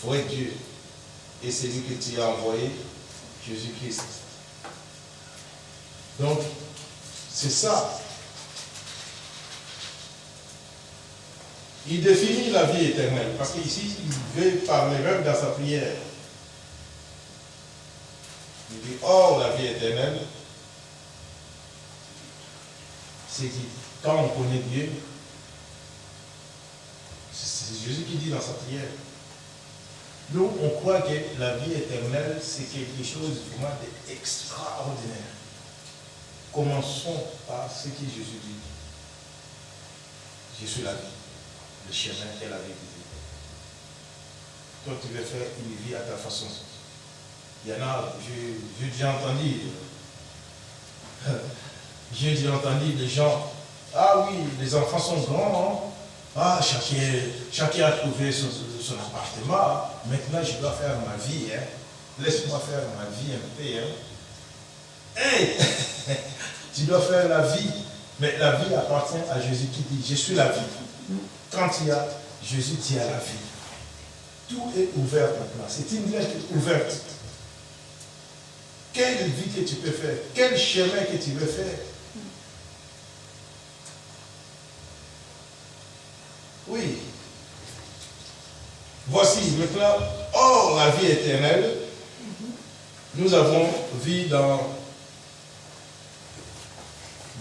vrai Dieu, et celui que tu as envoyé, Jésus-Christ. Donc, c'est ça. Il définit la vie éternelle, parce qu'ici, il veut parler même dans sa prière. Il dit, or la vie éternelle, c'est que quand on connaît Dieu, c'est Jésus qui dit dans sa prière. Nous, on croit que la vie éternelle, c'est quelque chose vraiment d'extraordinaire. Commençons par ce que Jésus dit. Je suis la vie, le chemin et la vérité. Toi, tu veux faire une vie à ta façon. Il y en a, j'ai déjà entendu des gens, ah oui, les enfants sont grands, hein? Ah, chacun a trouvé son appartement, maintenant je dois faire ma vie, hein? Laisse-moi faire ma vie un peu. Hein? Hey, tu dois faire la vie, mais la vie appartient à Jésus qui dit, je suis la vie. Quand il y a Jésus, tu as la vie. Tout est ouvert maintenant. C'est une lettre ouverte. Quelle vie que tu peux faire? Quel chemin que tu veux faire? Oui. Voici maintenant, or la vie éternelle, nous avons vu dans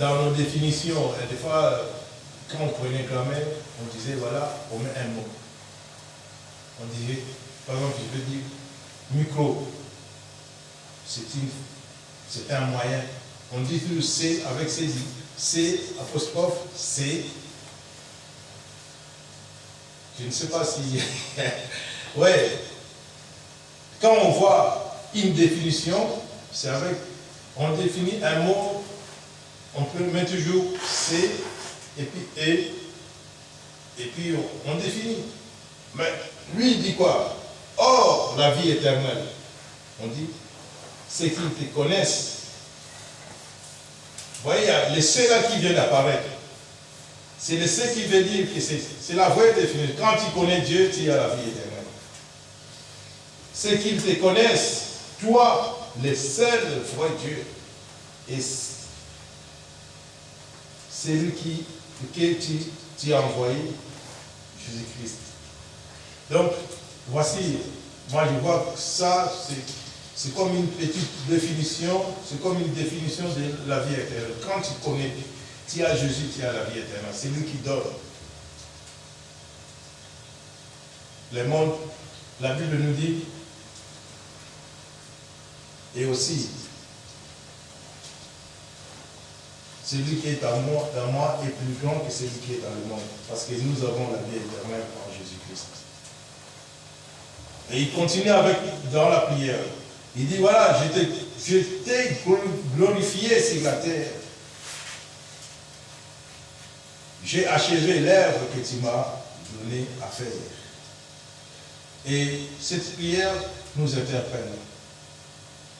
nos définitions, et des fois, quand on prenait grammaire, on disait, voilà, on met un mot. On disait, par exemple, je veux dire, micro, c'est un moyen. On dit toujours C avec saisie. C, apostrophe, C. Je ne sais pas si... ouais. Quand on voit une définition, c'est avec... On définit un mot, on peut mettre toujours C, et puis et puis on définit. Mais lui, il dit quoi? Or, la vie éternelle. On dit, c'est qu'ils te connaissent. Vous voyez, il y a le C là qui vient d'apparaître. C'est le C qui veut dire que c'est la vraie définition. Quand tu connais Dieu, tu as la vie éternelle. C'est qu'ils te connaissent, toi, le seul vrai Dieu. Et c'est lui que tu as envoyé, Jésus-Christ. Donc, voici, moi je vois que ça, c'est comme une petite définition, c'est comme une définition de la vie éternelle. Quand tu connais, tu as Jésus, tu as la vie éternelle. C'est lui qui donne. Le monde, la Bible nous dit, et aussi, celui qui est dans moi est plus grand que celui qui est dans le monde. Parce que nous avons la vie éternelle en Jésus-Christ. Et il continue dans la prière. Il dit, voilà, je t'ai glorifié sur la terre. J'ai achevé l'œuvre que tu m'as donné à faire. Et cette prière nous interpelle.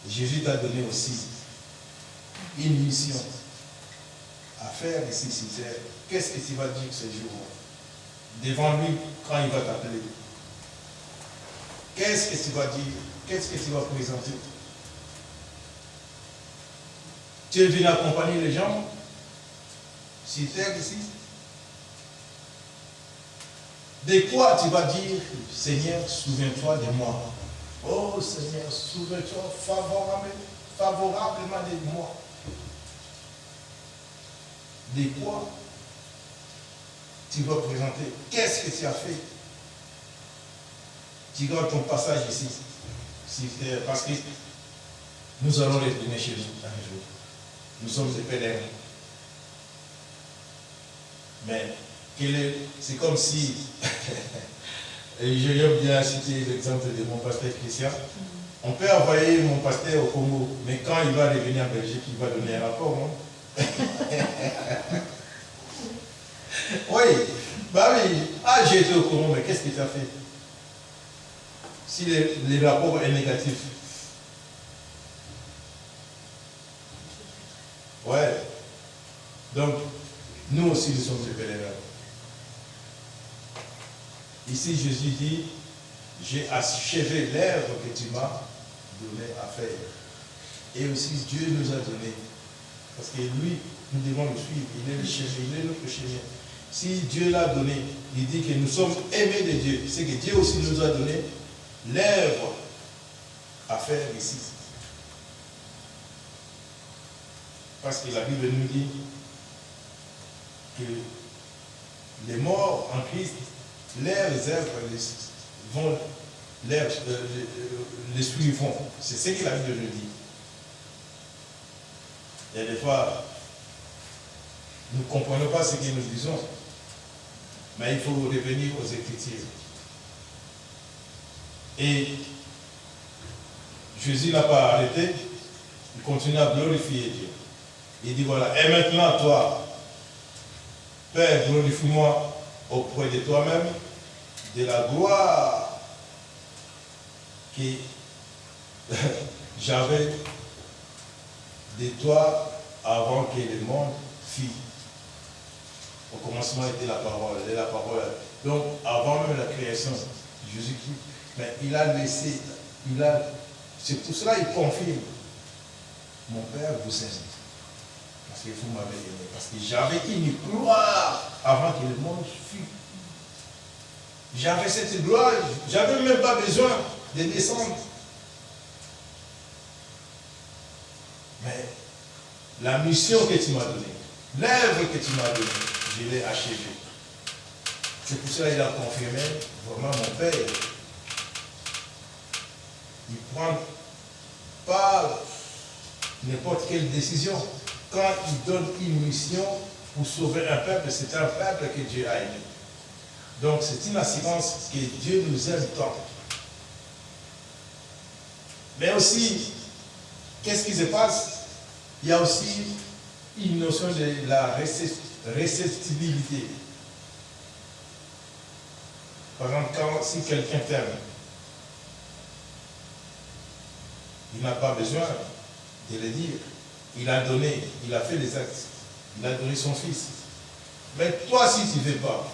Jésus t'a donné aussi une mission à faire ici sur terre. Qu'est-ce que tu vas dire ce jour devant lui quand il va t'appeler? Qu'est-ce que tu vas dire? Qu'est-ce que tu vas présenter? Tu es venu accompagner les gens sur terre ici? De quoi tu vas dire, Seigneur, souviens-toi de moi? Oh Seigneur, souviens-toi favorablement de moi. De quoi tu vas présenter? Qu'est-ce que tu as fait? Tu gardes ton passage ici, parce que nous allons retourner chez nous un jour. Nous sommes des pèlerins. Mais c'est comme si, et j'aime bien citer l'exemple de mon pasteur Christian, on peut envoyer mon pasteur au Congo, mais quand il va revenir en Belgique, il va donner un rapport, non? Oui, bah oui, j'ai été au Congo, mais qu'est-ce que tu as fait? Si le rapport est négatif. Ouais. Donc, nous aussi, nous sommes des pèlerins. Ici, Jésus dit, j'ai achevé l'œuvre que tu m'as donné à faire. Et aussi, Dieu nous a donné. Parce que lui, nous devons le suivre. Il est le chemin, il est notre chemin. Si Dieu l'a donné, il dit que nous sommes aimés de Dieu. C'est que Dieu aussi nous a donné l'œuvre à faire ici. Parce que la Bible nous dit que les morts en Christ, leurs œuvres les suivront. C'est ce que la Bible nous dit. Et des fois, nous ne comprenons pas ce que nous disons. Mais il faut revenir aux Écritures. Et Jésus n'a pas arrêté, il continue à glorifier Dieu. Il dit voilà, et maintenant toi, Père, glorifie-moi auprès de toi-même, de la gloire que j'avais de toi avant que le monde fût. Au commencement était la parole, et la parole. Donc, avant même la création de Jésus-Christ, mais il a laissé, c'est pour cela qu'il confirme. Mon Père vous aime. Parce que vous m'avez aimé. Parce que j'avais une gloire avant que le monde fût. J'avais cette gloire, j'avais même pas besoin de descendre. Mais la mission que tu m'as donnée, l'œuvre que tu m'as donnée, je l'ai achevée. C'est pour cela qu'il a confirmé, vraiment mon Père, il ne prend pas n'importe quelle décision. Quand il donne une mission pour sauver un peuple, c'est un peuple que Dieu a aimé. Donc c'est une assurance que Dieu nous aime tant. Mais aussi, qu'est-ce qui se passe? Il y a aussi une notion de la réceptibilité. Par exemple, si quelqu'un t'aime, il n'a pas besoin de le dire. Il a donné, il a fait les actes, il a donné son fils. Mais toi, si tu ne veux pas,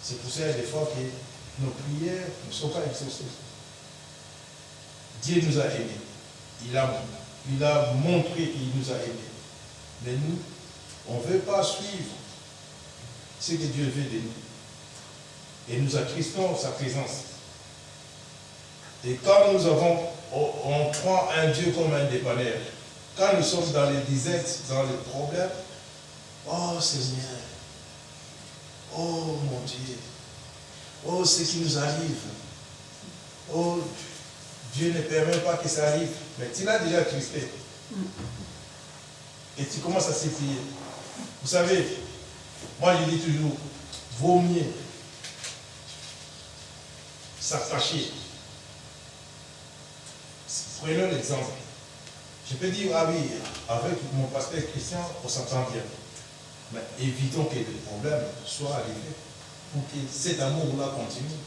c'est pour ça des fois que nos prières ne sont pas exaucées. Dieu nous a aimés. Il a montré qu'il nous a aimés. Mais nous, on ne veut pas suivre ce que Dieu veut de nous. Et nous attristons sa présence. Et quand on prend un Dieu comme un dépanneur, quand nous sommes dans les disettes, dans les problèmes, oh Seigneur, oh mon Dieu, oh ce qui nous arrive, oh Dieu ne permet pas que ça arrive, mais tu l'as déjà attristé. Et tu commences à s'épier. Vous savez, moi je dis toujours, vaut mieux s'attacher. Prenons l'exemple. Je peux dire, ah oui, avec mon pasteur Christian, on s'entend bien. Mais évitons que les problèmes soient arrivés pour que cet amour-là continue.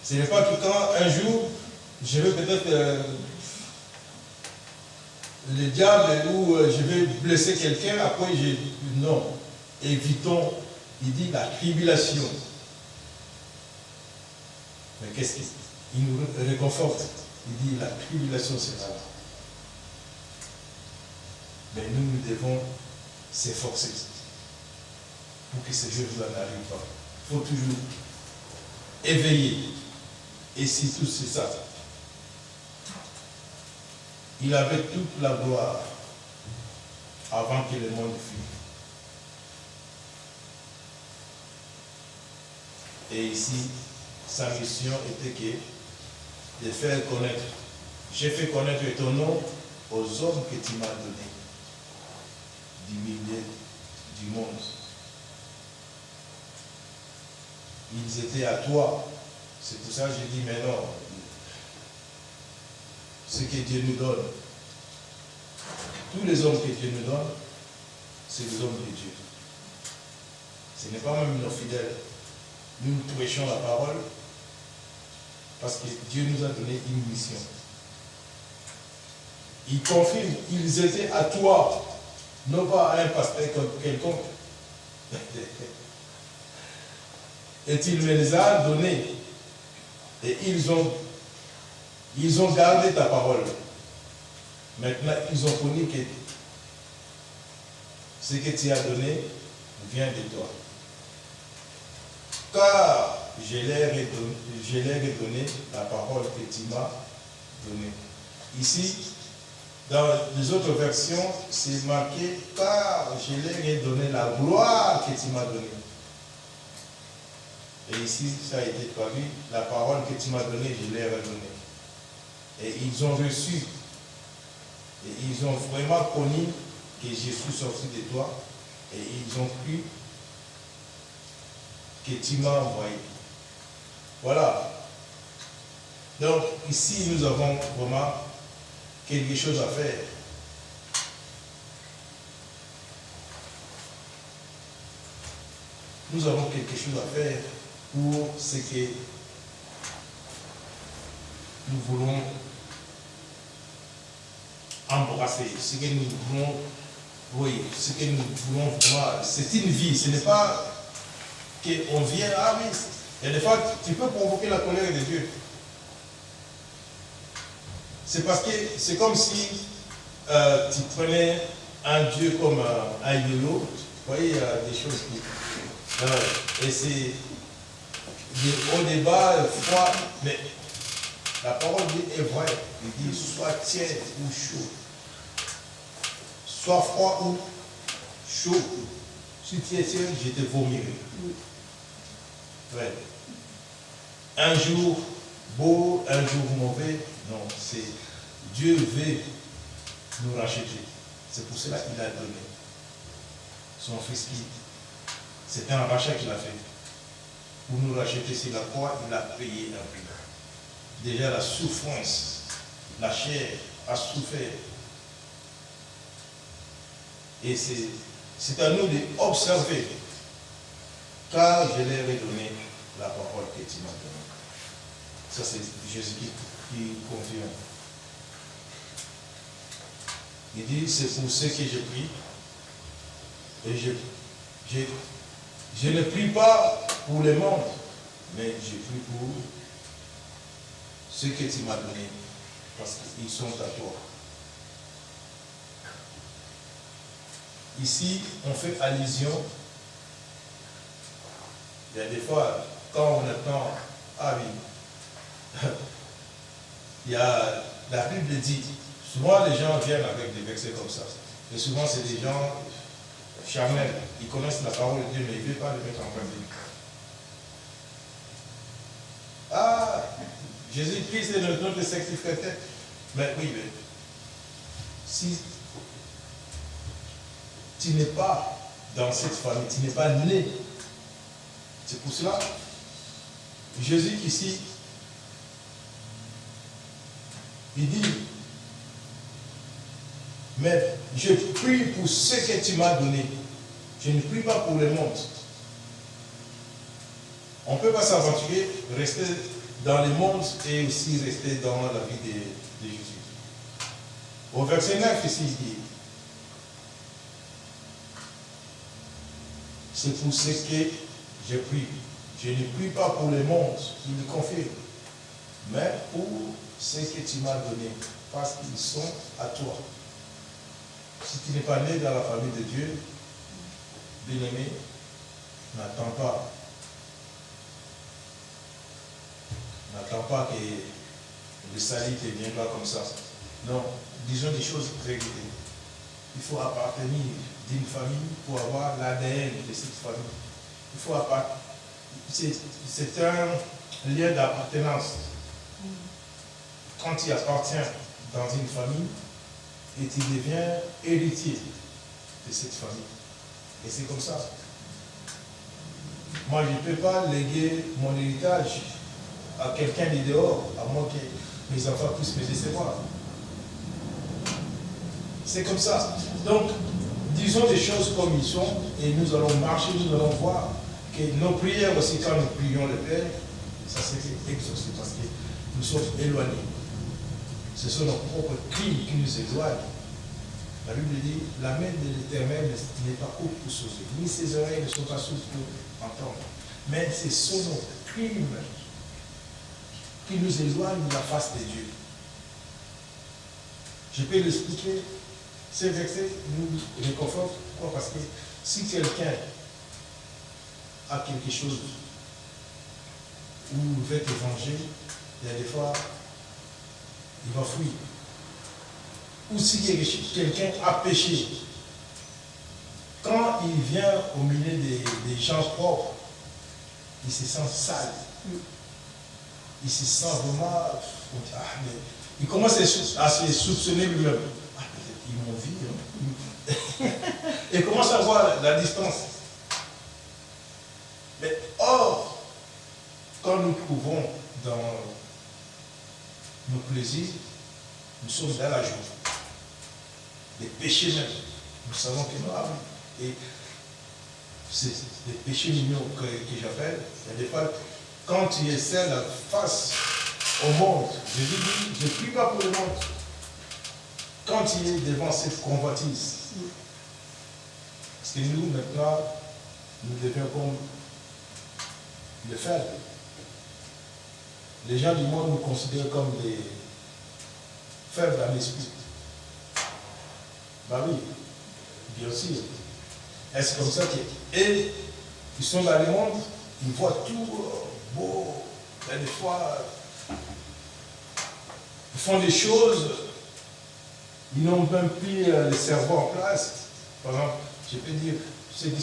Ce n'est pas que quand un jour, je vais peut-être le diable ou je vais blesser quelqu'un, après non. Évitons, il dit la tribulation. Mais qu'est-ce qu'il nous réconforte? Il dit la tribulation sera là. Mais nous devons s'efforcer pour que ces jours-là n'arrivent pas. Il faut toujours éveiller. Et surtout, c'est ça. Il avait toute la gloire avant que le monde fût. Et ici, sa mission était de faire connaître. J'ai fait connaître ton nom aux hommes que tu m'as donnés, du milieu du monde. Ils étaient à toi. C'est pour ça que j'ai dit, mais non, ce que Dieu nous donne, tous les hommes que Dieu nous donne, c'est les hommes de Dieu. Ce n'est pas même nos fidèles. Nous prêchons la parole parce que Dieu nous a donné une mission. Il confirme, ils étaient à toi, non pas à un pasteur quelconque. Et il me les a donnés. Et ils ont gardé ta parole. Maintenant, ils ont connu que ce que tu as donné vient de toi. Car je leur ai donné la parole que tu m'as donnée. Ici, dans les autres versions, c'est marqué « Car je leur ai donné la gloire que tu m'as donnée ». Et ici, ça a été traduit « La parole que tu m'as donnée, je leur ai donnée ». Et ils ont reçu, et ils ont vraiment connu que je suis sorti de toi, et ils ont cru que tu m'as envoyé. Voilà. Donc ici, nous avons vraiment quelque chose à faire. Nous avons quelque chose à faire pour ce que nous voulons embrasser, ce que nous voulons, oui, ce que nous voulons vraiment, c'est une vie, ce n'est pas qu'on vient, ah oui, il y a des fois, tu peux provoquer la colère de Dieu. C'est parce que c'est comme si tu prenais un Dieu comme un yo-yo. Vous voyez, il y a des choses qui... et c'est au débat, froid, mais la parole est vraie. Il dit soit tiède ou chaud. Soit froid ou chaud. Si tu es tiède, je te vomirai. Ouais. Un jour beau, un jour mauvais, non, c'est Dieu veut nous racheter. C'est pour cela qu'il a donné son fils qui, c'est un rachat qu'il a fait. Pour nous racheter sur la croix, il a payé un prix. Déjà la souffrance, la chair a souffert. Et c'est à nous d'observer, car je leur ai donné la parole que tu m'as donnée. Ça c'est Jésus qui confirme. Il dit, c'est pour ceux que je prie. Et je ne prie pas pour le monde, mais je prie pour ceux que tu m'as donnés, parce qu'ils sont à toi. Ici, on fait allusion. Il y a des fois, quand on attend, ah oui, il y a, la Bible dit, souvent les gens viennent avec des versets comme ça. Et souvent c'est des gens charnels, ils connaissent la parole de Dieu, mais ils ne veulent pas le mettre en pratique. Ah, Jésus-Christ est notre sacrificateur. Mais oui, mais si tu n'es pas dans cette famille, tu n'es pas né, c'est pour cela, Jésus ici, il dit, mais je prie pour ce que tu m'as donné. Je ne prie pas pour le monde. On ne peut pas s'aventurer, rester dans le monde et aussi rester dans la vie de Jésus. Au verset 9, ici, il dit, c'est pour ce que je prie. Je ne prie pas pour le monde, il le confirme, mais pour ce que tu m'as donné, parce qu'ils sont à toi. Si tu n'es pas né dans la famille de Dieu, bien-aimé, n'attends pas. N'attends pas que le salut te viendra comme ça. Non, disons des choses réglées. Il faut appartenir d'une famille pour avoir l'ADN de cette famille. Il faut appartenir. C'est un lien d'appartenance. Quand tu appartiens dans une famille, et tu deviens héritier de cette famille. Et c'est comme ça. Moi, je ne peux pas léguer mon héritage à quelqu'un de dehors, à moins que mes enfants puissent me décevoir. C'est comme ça. Donc, disons des choses comme ils sont, et nous allons marcher, nous allons voir que nos prières aussi, quand nous prions le Père, ça s'est exaucé parce que nous sommes éloignés. Ce sont nos propres crimes qui nous éloignent. La Bible dit, la main de l'Éternel n'est pas haute pour sauver, ni ses oreilles ne sont pas sourdes pour entendre. Mais ce sont nos crimes qui nous éloignent de la face de Dieu. Je peux l'expliquer. Ces versets nous réconfortent. Pourquoi? Parce que si quelqu'un a quelque chose ou veut te venger, il y a des fois, il va fuir. Ou si quelqu'un a péché, quand il vient au milieu des gens propres, il se sent sale. Il se sent vraiment... il commence à se soupçonner lui-même. Ah, peut-être qu'ils m'ont vu. Hein. Il commence à voir la distance. Mais or, quand nous trouvons dans nos plaisirs, nous sommes dans la joie. Les péchés même, nous savons que nous avons. Et c'est des péchés mignons que j'appelle. Il y a des fois, quand tu es seul face au monde, Jésus dit, je ne prie pas pour le monde. quand il est devant cette convoitise, parce que nous, maintenant, nous devions comme le faire. Les gens du monde nous considèrent comme des faibles en esprit. Bah oui, bien sûr. Est-ce comme ça que... Et ils sont dans le monde, ils voient tout beau, des fois, ils font des choses, ils n'ont même plus le cerveau en place. Par exemple, je peux dire, je sais que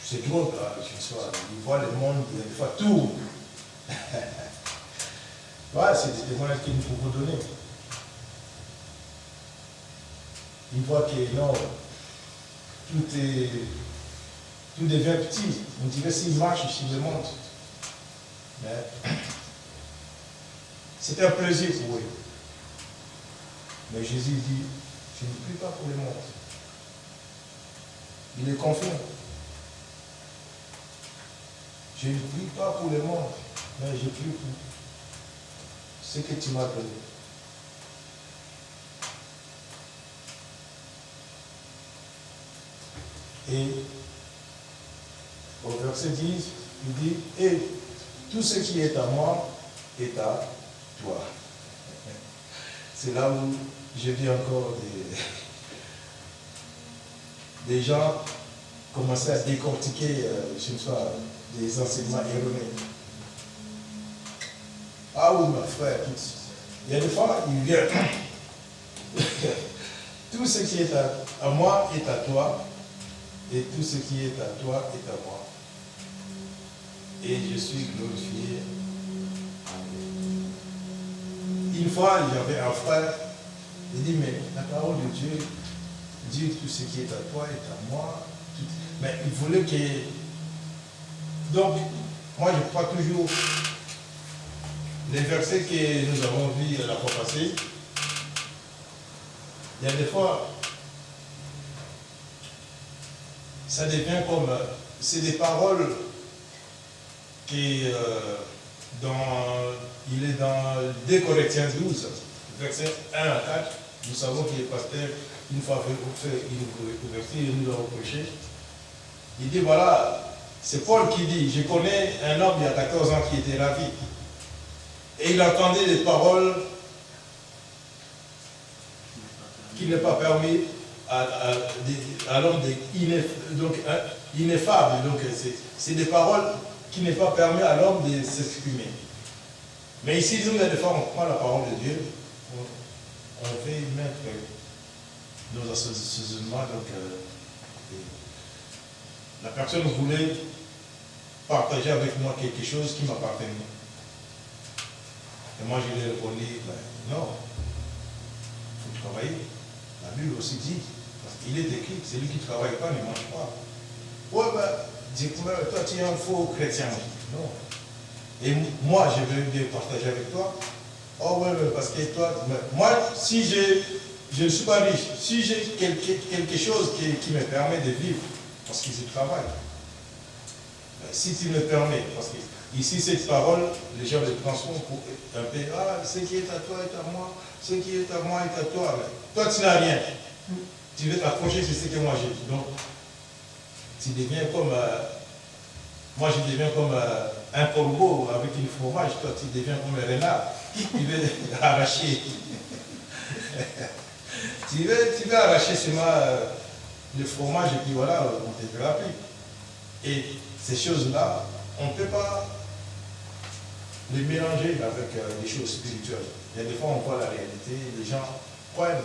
c'est drôle, là, ils voient le monde, des fois, tout. Voilà, c'est des témoignages que nous pouvons donner. Ils voient que non, tout devient petit. On dirait s'il marche sur le monde. Mais c'est un plaisir pour eux. Mais Jésus dit, je ne prie pas pour le monde. Il est confiant. Je ne prie pas pour le monde, mais je prie pour ce que tu m'as donné. Et au verset 10, il dit, et tout ce qui est à moi est à toi. C'est là où je vis encore des gens commencer à décortiquer, je ne sais pas, des enseignements erronés. Ah oui, ma frère, il y a des fois, il vient. Tout ce qui est à moi est à toi, et tout ce qui est à toi est à moi. Et je suis glorifié. Une fois, j'avais un frère, il dit, mais la parole de Dieu dit tout ce qui est à toi est à moi. Mais il voulait que... Donc, moi je crois toujours les versets que nous avons vus la fois passée. Il y a des fois, ça devient comme... C'est des paroles qui... il est dans 2 Corinthiens 12, versets 1 à 4. Nous savons que le pasteur, une fois fait une ouverture, il nous a reproché. Il dit, voilà, c'est Paul qui dit, je connais un homme il y a 14 ans qui était ravi. Et il entendait des paroles qui n'est pas permis à l'homme ineffable. Donc c'est des paroles qui n'est pas permis à l'homme de s'exprimer. Mais ici, nous, il y a des fois, on prend la parole de Dieu, on veut mettre nos assaisonnements. Donc, la personne voulait partager avec moi quelque chose qui m'appartenait. Et moi, je lui ai répondu, ben, non, il faut travailler. La Bible aussi dit, parce qu'il est écrit, celui qui ne travaille pas ne mange pas. Ouais, ben, toi, tu es un faux chrétien. Non. Et moi, je veux bien partager avec toi. Oh, ouais, parce que toi, moi, si je ne suis pas riche, si j'ai quelque chose qui me permet de vivre, parce que je travaille, si tu me permets, parce que ici, cette parole, les gens le transforment pour un peu, ah, ce qui est à toi est à moi, ce qui est à moi est à toi. Mais toi, tu n'as rien. Tu veux t'approcher sur ce que moi j'ai. Donc, tu deviens comme, moi je deviens comme un corbeau avec une fromage, toi tu deviens comme un renard qui veut arracher. tu veux arracher seulement le fromage et puis voilà, on te fera plus. Et ces choses-là, on ne peut pas les mélanger avec des choses spirituelles. Il y a des fois on voit la réalité, les gens prennent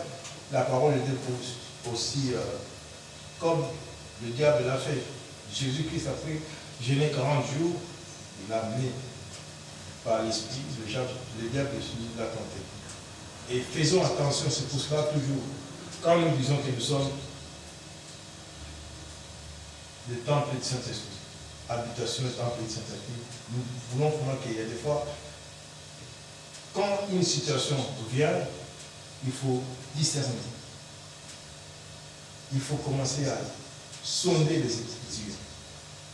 la parole de Dieu aussi comme le diable l'a fait. Jésus-Christ a fait jeûner 40 jours, il l'a amené par l'esprit, le diable l'a tenté. Et faisons attention, c'est pour cela toujours, quand nous disons que nous sommes le temple du Saint-Esprit, habitation du temple du Saint-Esprit, nous voulons vraiment qu'il y ait des fois, quand une situation vient, il faut discerner. Il faut commencer à sonder les Écritures.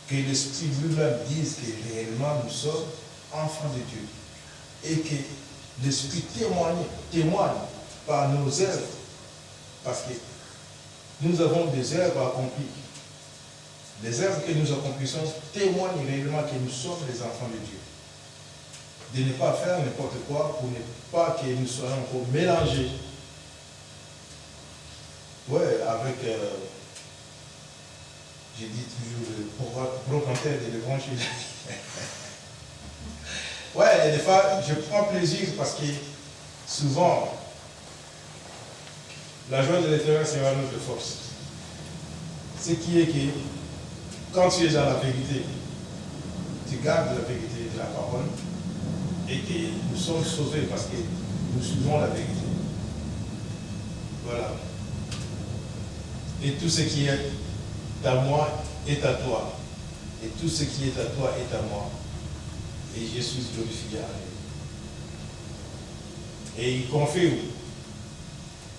Que l'Esprit lui-même dise que réellement nous sommes enfants de Dieu. Et que l'Esprit témoigne par nos œuvres, parce que nous avons des œuvres accomplies. Les œuvres que nous accomplissons témoignent réellement que nous sommes les enfants de Dieu. De ne pas faire n'importe quoi pour ne pas que nous soyons encore mélangés. Ouais, avec, j'ai dit toujours, le propriétaire de l'évangile. Ouais, des fois, je prends plaisir parce que souvent, la joie de l'Éternel sera notre force. Ce qui est que, quand tu es dans la vérité, tu gardes la vérité de la parole et que nous sommes sauvés parce que nous suivons la vérité. Voilà. Et tout ce qui est à moi est à toi. Et tout ce qui est à toi est à moi. Et je suis glorifié en lui. Et il confirme,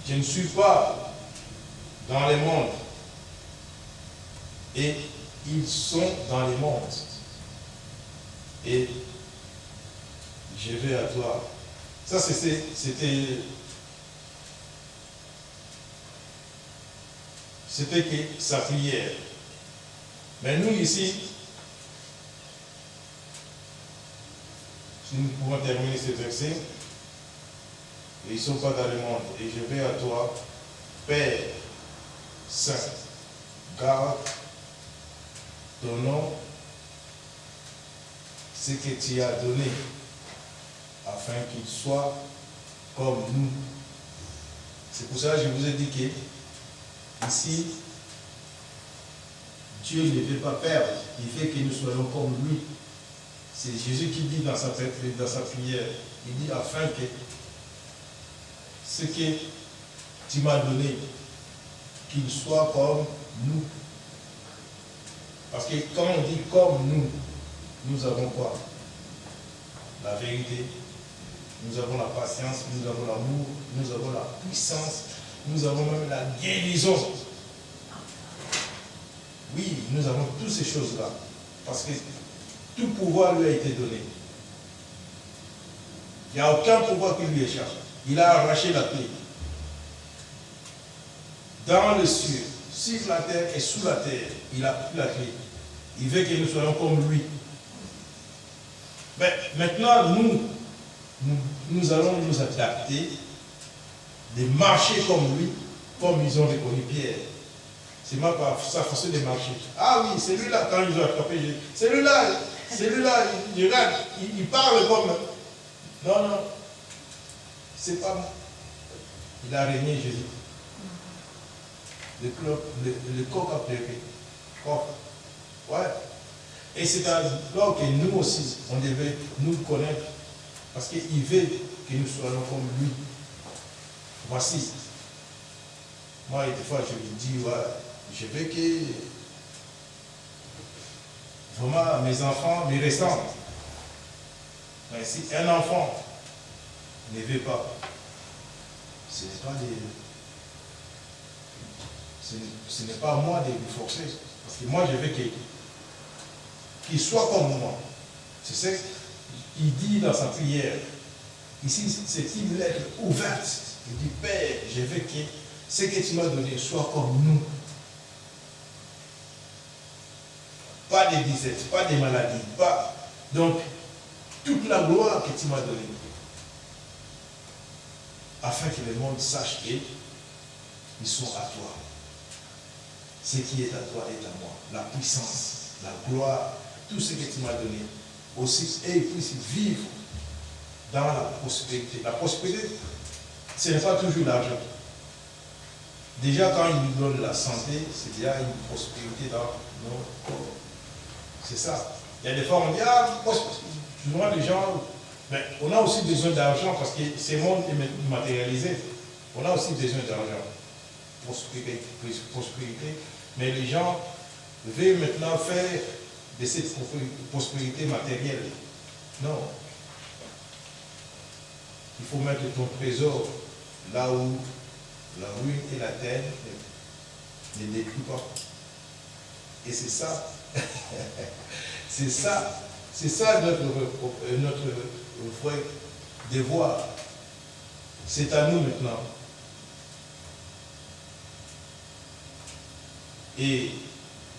je ne suis pas dans le monde. Et ils sont dans le monde. Et je vais à toi. Ça, c'était que sa prière. Mais nous ici, si nous pouvons terminer ce verset, ils ne sont pas dans le monde. Et je vais à toi, Père Saint, garde ton nom, ce que tu as donné, afin qu'il soit comme nous. C'est pour ça que je vous ai dit que ici, Dieu ne veut pas perdre, il veut que nous soyons comme lui. C'est Jésus qui dit dans sa prière, il dit afin que ce que tu m'as donné, qu'il soit comme nous. Parce que quand on dit comme nous, nous avons quoi? La vérité, nous avons la patience, nous avons l'amour, nous avons la puissance, nous avons même la guérison. Oui, nous avons toutes ces choses-là. Parce que tout pouvoir lui a été donné. Il n'y a aucun pouvoir qui lui échappe. Il a arraché la clé. Dans le ciel, sur la terre et sous la terre, il a pris la clé. Il veut que nous soyons comme lui. Mais maintenant, nous allons nous adapter, de marcher comme lui, comme ils ont reconnu Pierre. C'est pas par sa façon de marcher. Ah oui, celui-là, quand ils ont attrapé, celui-là, il regarde, il parle comme... Non, non, c'est pas moi. Il a régné Jésus. Le coq a pleuré. Coq. Ouais. Et c'est alors que nous aussi, on devait nous connaître. Parce qu'il veut que nous soyons comme lui. Voici. Moi, des fois, je lui dis, ouais, je veux que vraiment mes enfants me ressemblent. Mais si un enfant ne veut pas, ce n'est pas à moi de lui forcer. Parce que moi, je veux qu'il soit comme moi. C'est ce qu'il dit dans sa prière. Ici, c'est une lettre ouverte. Il dit, Père, je veux que ce que tu m'as donné soit comme nous. Pas de disette, pas de maladie, pas. Donc, toute la gloire que tu m'as donnée. Afin que le monde sache qu'ils sont à toi. Ce qui est à toi est à moi. La puissance, la gloire, tout ce que tu m'as donné. Aussi, et ils puissent vivre dans la prospérité. La prospérité, ce n'est pas toujours l'argent. Déjà, quand il nous donne la santé, c'est déjà une prospérité dans nos corps. C'est ça. Il y a des fois, on dit, ah, souvent les gens, mais on a aussi besoin d'argent parce que ce monde est matérialisé. On a aussi besoin d'argent. Prospérité. Mais les gens veulent maintenant faire de cette prospérité matérielle. Non. Il faut mettre ton trésor là où la ruine et la terre ne détruisent pas. Et c'est ça. c'est ça notre vrai devoir. c'est à nous maintenant. Et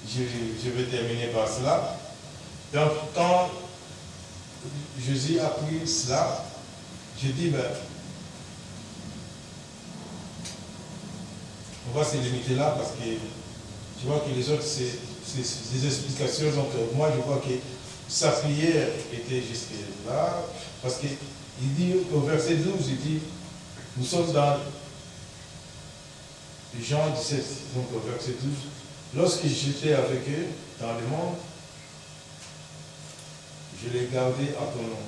je vais terminer par cela. Donc, quand Jésus a pris cela, je dis, ben, on va se limiter là parce que tu vois que les autres, c'est des explications. Donc, moi, je vois que sa prière était jusque là, parce qu'il dit au verset 12, il dit, nous sommes dans Jean 17, donc au verset 12, lorsque j'étais avec eux dans le monde, je l'ai gardé en ton nom.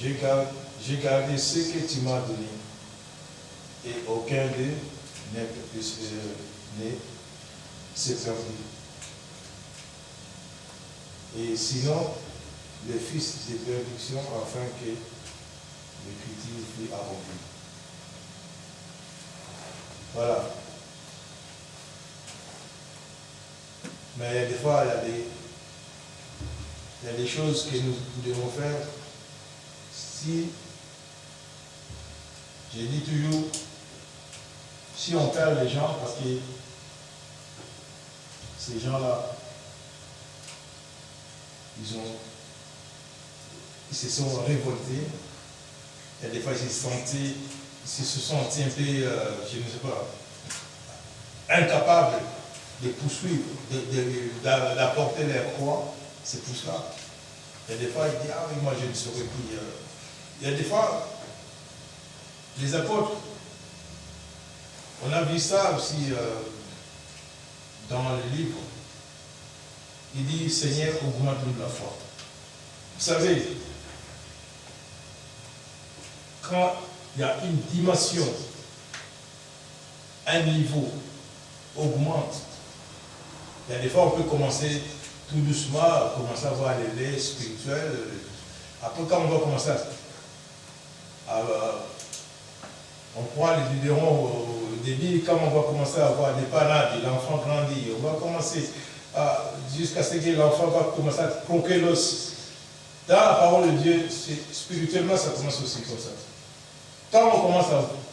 J'ai gardé ce que tu m'as donné, et aucun d'eux n'est s'est perdu. Et sinon, le fils de perdition afin que l'écriture fût accomplie. Voilà. Mais des fois, il y a des choses que nous devons faire. Si, je dis toujours, si on perd les gens, parce que ces gens-là, ils se sont révoltés, et des fois ils se sont sentis un peu, je ne sais pas, incapables de poursuivre, d'apporter leur croix. C'est pour cela. Et des fois ils disent, ah oui, moi je ne saurais plus. Il y a des fois, les apôtres, on a vu ça aussi dans le livre. Il dit, Seigneur, augmente-nous la foi. Vous savez, quand il y a une dimension, un niveau augmente, il y a des fois on peut commencer tout doucement, commencer à voir l'éveil spirituel. Après, quand on va commencer on prend les biberons au début, quand on va commencer à avoir des panades, l'enfant grandit, on va commencer jusqu'à ce que l'enfant va commencer à croquer l'os. Dans la parole de Dieu, spirituellement, ça commence aussi comme ça. Quand on commence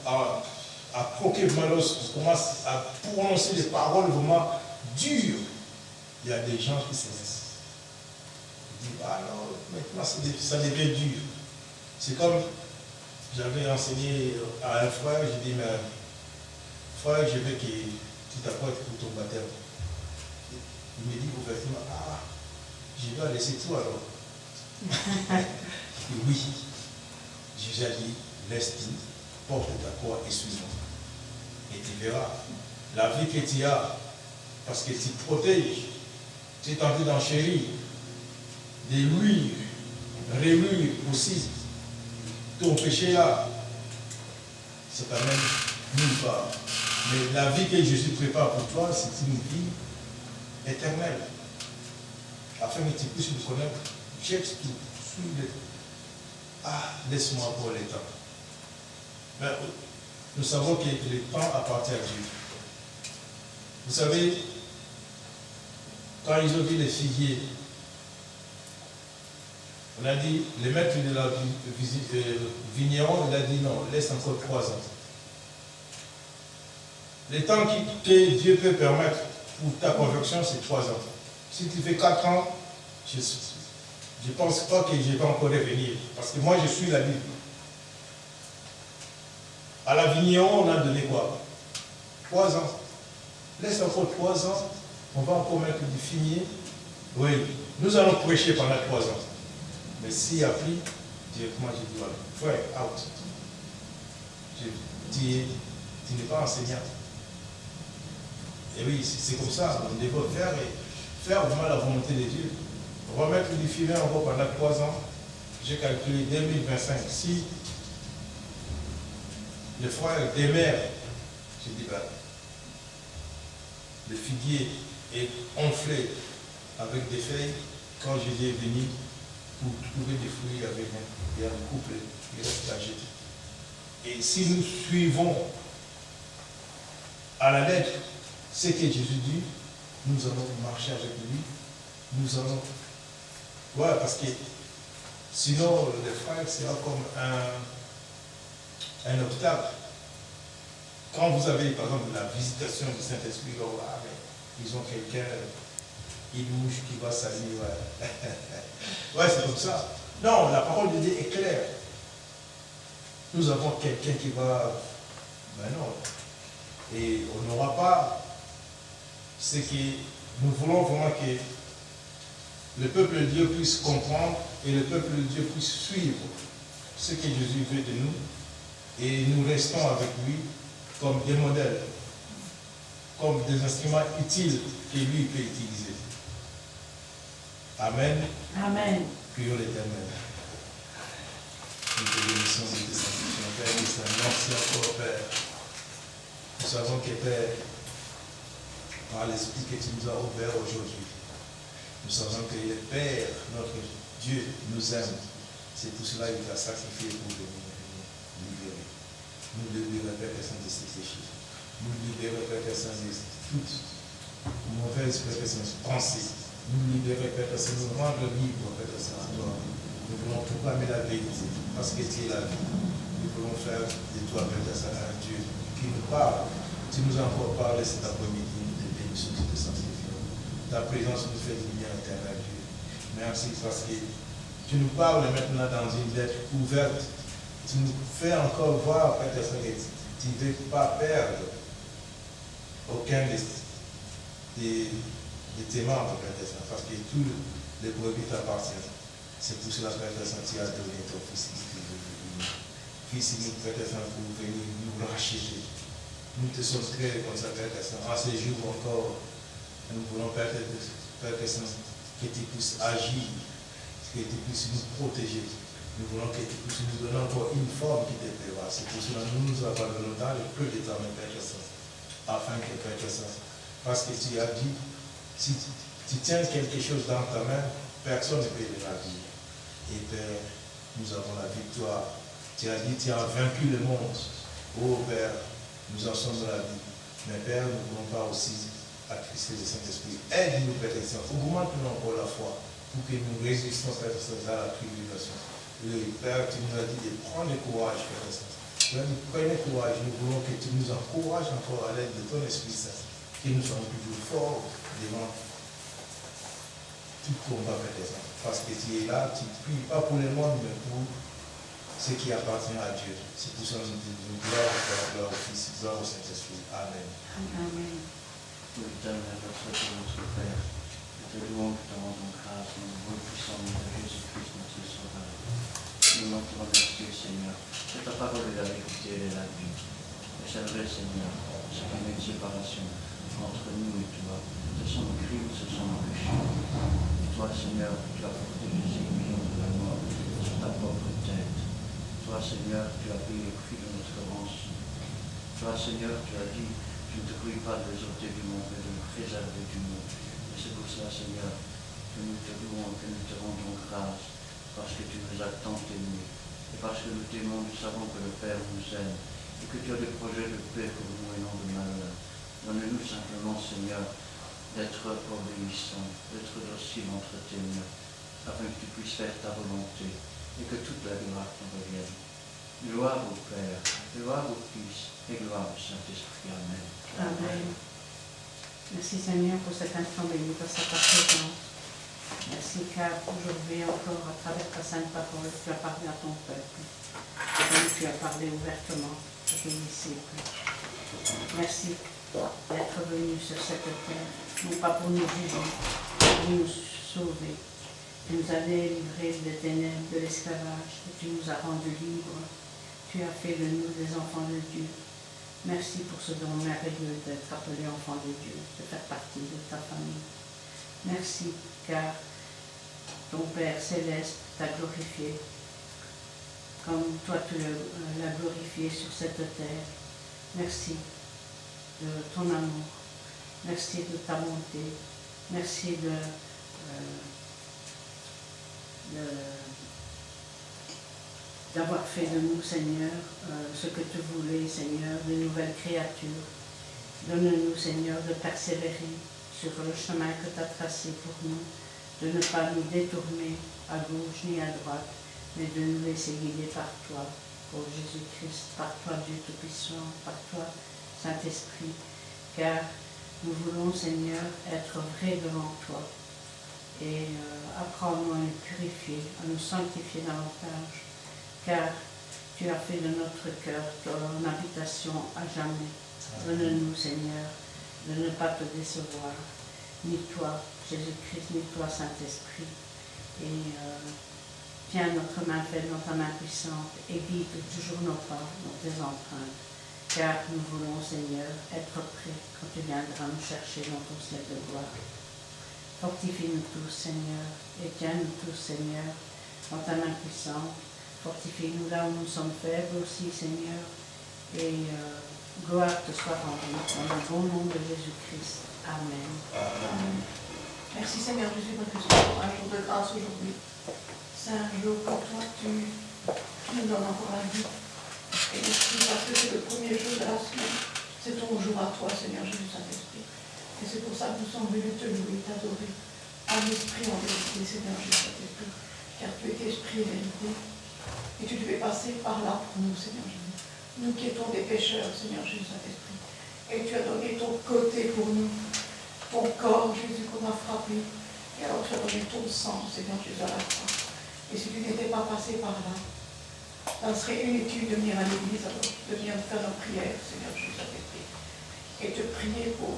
à croquer vraiment l'os, on commence à prononcer des paroles vraiment dures, il y a des gens qui se laissent. Ils disent, ah non, maintenant ça devient dur. C'est comme, j'avais enseigné à un frère, j'ai dit, mais frère, je veux que tu t'apprêtes pour ton baptême. Il me dit ouvertement, ah, je dois laisser tout alors. Et oui, Jésus a dit, laisse tout, porte ta croix et suis-moi. Et tu verras la vie que tu as, parce que tu protèges, tu es en train d'enchérir, de lui, réunir aussi ton péché là, ça t'amène nulle part. Mais la vie que Jésus prépare pour toi, c'est une vie éternelle, afin que tu puisses le connaître. Jette tout, suis-le. Ah, laisse-moi pour les temps. Mais nous savons que le temps appartient à Dieu. Vous savez, quand ils ont vu les figuiers, on a dit, le maître de la vigneron, il a dit non, laisse encore 3 ans. Le temps que Dieu peut permettre pour ta conversion, c'est 3 ans. Si tu fais 4 ans, je ne pense pas que je vais encore revenir. Parce que moi, je suis la Bible. À la vigneron, on a donné quoi? 3 ans. Laisse encore 3 ans. On va encore mettre du fumier. Oui, nous allons prêcher pendant 3 ans. Mais s'il y a pris, directement, je dis, frère, out. Tu n'es pas enseignant. Et oui, c'est comme ça. On doit faire vraiment la volonté de Dieu. On va mettre du fumier encore pendant 3 ans. J'ai calculé 2025. Si le frère démère, je dis, le figuier est enflé avec des feuilles, quand Jésus est venu pour trouver des fruits avec un couple, il reste âgé. Et si nous suivons à la lettre ce que Jésus dit, nous allons marcher avec lui, nous allons... Ouais, parce que sinon, le frère sera comme un obstacle. Quand vous avez, par exemple, la visitation du Saint-Esprit, ils ont quelqu'un, il bouge, qui va salir. Ouais, ouais, c'est comme ça. Non, la parole de Dieu est claire. Nous avons quelqu'un qui va... Ben non. Et on n'aura pas ce que nous voulons vraiment que le peuple de Dieu puisse comprendre et le peuple de Dieu puisse suivre ce que Jésus veut de nous. Et nous restons avec lui comme des modèles, comme des instruments utiles que lui peut utiliser. Amen. Amen. Prions l'Éternel. Nous te bénissons, nous te sanctifions, Père, nous sommes merci encore, Père. Nous savons que, Père, par l'Esprit que tu nous as ouvert aujourd'hui, nous savons que le Père, notre Dieu, nous aime. C'est pour cela qu'il a sacrifié pour venir nous libérer. Nous libérer, Père, personne de ces péchés. Nous libérer, Père, personne de toutes mauvaises pensées. Nous libérer, Père, personne, nous rendre libres, Père, personne à toi. Nous voulons proclamer la vérité, parce que tu es la vie. Nous voulons faire de toi, Père, personne, un Dieu qui nous parle. Tu nous as encore parlé cet après-midi, nous te bénissons, nous te sanctifions. Ta présence nous fait du bien, éternel Dieu. Merci parce que tu nous parles maintenant dans une lettre ouverte. Tu nous fais encore voir, Père, que tu ne veux pas perdre aucun de tes membres, Père, parce que tous les brebis t'appartiennent. C'est pour cela, Père, tu as donné ton Fils unique. Fils unique, Père, pour venir nous racheter. Nous te sommes très comme ça, Père, en ce jour encore. Nous voulons, Père, que tu puisses agir, que tu puisses nous protéger. Nous voulons que tu puisses nous donner encore une forme qui te plaira. C'est pour cela que nous nous abandonnons dans le peu de temps, Père, afin que, Père, parce que tu as dit, si tu tiens quelque chose dans ta main, personne ne peut la vie. Et Père, nous avons la victoire. Tu as dit, tu as vaincu le monde. Oh Père, nous en sommes dans la vie. Mais Père, nous ne voulons pas aussi attrister le Saint-Esprit. Aide-nous, Père, augmente-nous encore la foi pour que nous résistons, Père, à la tribulation. Le Père, tu nous as dit de prendre le courage, Père. Prenez courage. Nous voulons que tu nous encourages encore à l'aide de ton Esprit Saint. Que nous soyons toujours forts devant tout combat, Père. Parce que tu es là, tu ne pries pas pour le monde, mais pour ce qui appartient à Dieu. C'est pour ça que nous disons gloire au Père, gloire au Fils, gloire au Saint-Esprit. Amen. Amen. Éternel, notre Père, nous te louons, nous te rendons grâce, nous nous glorifions de Jésus-Christ, notre Sauveur. Nous te remercions, Seigneur. Que ta parole est la vérité, elle est la vie. Et c'est vrai, Seigneur, ce qui met une séparation entre nous et toi. Ce sont nos crimes, ce sont nos péchés. Et toi, Seigneur, tu as porté les aiguillons de la mort sur ta propre tête. Toi, Seigneur, tu as payé le prix de notre rançon. Toi, Seigneur, tu as dit, je ne te prie pas de les ôter du monde, mais de nous préserver du monde. Et c'est pour cela, Seigneur, que nous te louons, que nous te rendons grâce, parce que tu nous as tant aimés. Et parce que nous t'aimons, nous savons que le Père nous aime, et que tu as des projets de paix pour nous et non de malheur. Donne-nous simplement, Seigneur, d'être obéissants, d'être dociles entre tes mains, afin que tu puisses faire ta volonté, et que toute la gloire t'en revienne. Gloire au Père, gloire au Fils, et gloire au Saint-Esprit. Amen. Amen. Merci Seigneur pour cet instant béni, pour sa présence. Merci car aujourd'hui encore, à travers ta sainte parole, tu as parlé à ton peuple. Et tu as parlé ouvertement à tes disciples. Merci d'être venu sur cette terre, non pas pour nous juger, mais pour nous sauver. Tu nous as délivrés des ténèbres, de l'esclavage, et tu nous as rendus libres. Tu as fait de nous des enfants de Dieu. Merci pour ce don merveilleux d'être appelé enfant de Dieu, de faire partie de ta famille. Merci car ton Père céleste t'a glorifié, comme toi tu l'as glorifié sur cette terre. Merci de ton amour, merci de ta bonté, merci d'avoir fait de nous, Seigneur, ce que tu voulais, Seigneur, de nouvelles créatures. Donne-nous, Seigneur, de persévérer sur le chemin que tu as tracé pour nous, de ne pas nous détourner à gauche ni à droite, mais de nous laisser guider par toi. ô Jésus-Christ, par toi, Dieu Tout-Puissant, par toi, Saint-Esprit, car nous voulons, Seigneur, être vrais devant toi et apprendre à nous purifier, à nous sanctifier davantage, car tu as fait de notre cœur ton habitation à jamais. Donne-nous, Seigneur, de ne pas te décevoir, ni toi, Jésus-Christ, ni toi, Saint-Esprit. Et tiens notre main faible dans ta main puissante et guide toujours nos pas, nos empreintes. Car nous voulons, Seigneur, être prêts quand tu viendras nous chercher dans ton ciel de gloire. Fortifie-nous tous, Seigneur, et tiens-nous tous, Seigneur, dans ta main puissante. Fortifie-nous là où nous sommes faibles aussi, Seigneur, et gloire te soit rendue dans le bon nom de Jésus-Christ. Amen. Amen. Merci Seigneur Jésus parce que c'est un jour de grâce aujourd'hui. C'est un jour pour toi, tu nous donnes encore la vie. Et merci parce que c'est le premier jour de la semaine. C'est ton jour à toi, Seigneur Jésus Saint-Esprit. Et c'est pour ça que nous sommes venus te louer, t'adorer, en esprit, en vérité, Seigneur Jésus Saint-Esprit. Car tu es esprit et vérité. Et tu devais passer par là pour nous, Seigneur Jésus. Nous qui étions des pécheurs, Seigneur Jésus Saint-Esprit. Et tu as donné ton côté pour nous, ton corps, Jésus, qu'on a frappé. Et alors tu as donné ton sang, Seigneur Jésus, à la croix. Et si tu n'étais pas passé par là, ça serait inutile de venir à l'église, alors, de venir faire nos prières, Seigneur Jésus Saint-Esprit. Et te prier pour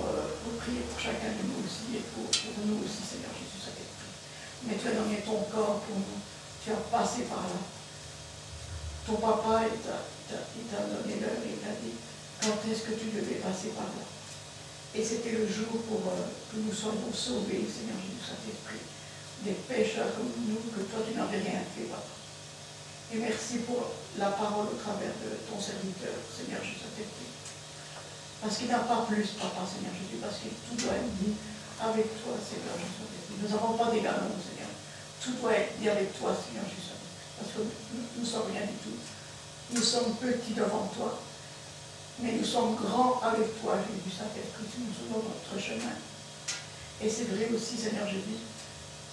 chacun de nous aussi, et pour nous aussi, Seigneur Jésus Saint-Esprit. Mais tu as donné ton corps pour nous, tu as passé par là. Ton papa, il t'a donné l'heure et il t'a dit quand est-ce que tu devais passer par là. Et c'était le jour pour que nous soyons sauvés, Seigneur Jésus Saint-Esprit, des pécheurs comme nous, que toi tu n'avais rien fait, papa. Et merci pour la parole au travers de ton serviteur, Seigneur Jésus Saint-Esprit. Parce qu'il n'a pas plus, papa, Seigneur Jésus, parce que tout doit être dit avec toi, Seigneur Jésus Saint-Esprit. Nous n'avons pas des galons, Seigneur. Tout doit être dit avec toi, Seigneur Jésus Saint-Esprit. Parce que nous ne sommes rien du tout. Nous sommes petits devant toi, mais nous sommes grands avec toi, Jésus Saint-Esprit. Tu nous ouvres notre chemin. Et c'est vrai aussi, Seigneur Jésus,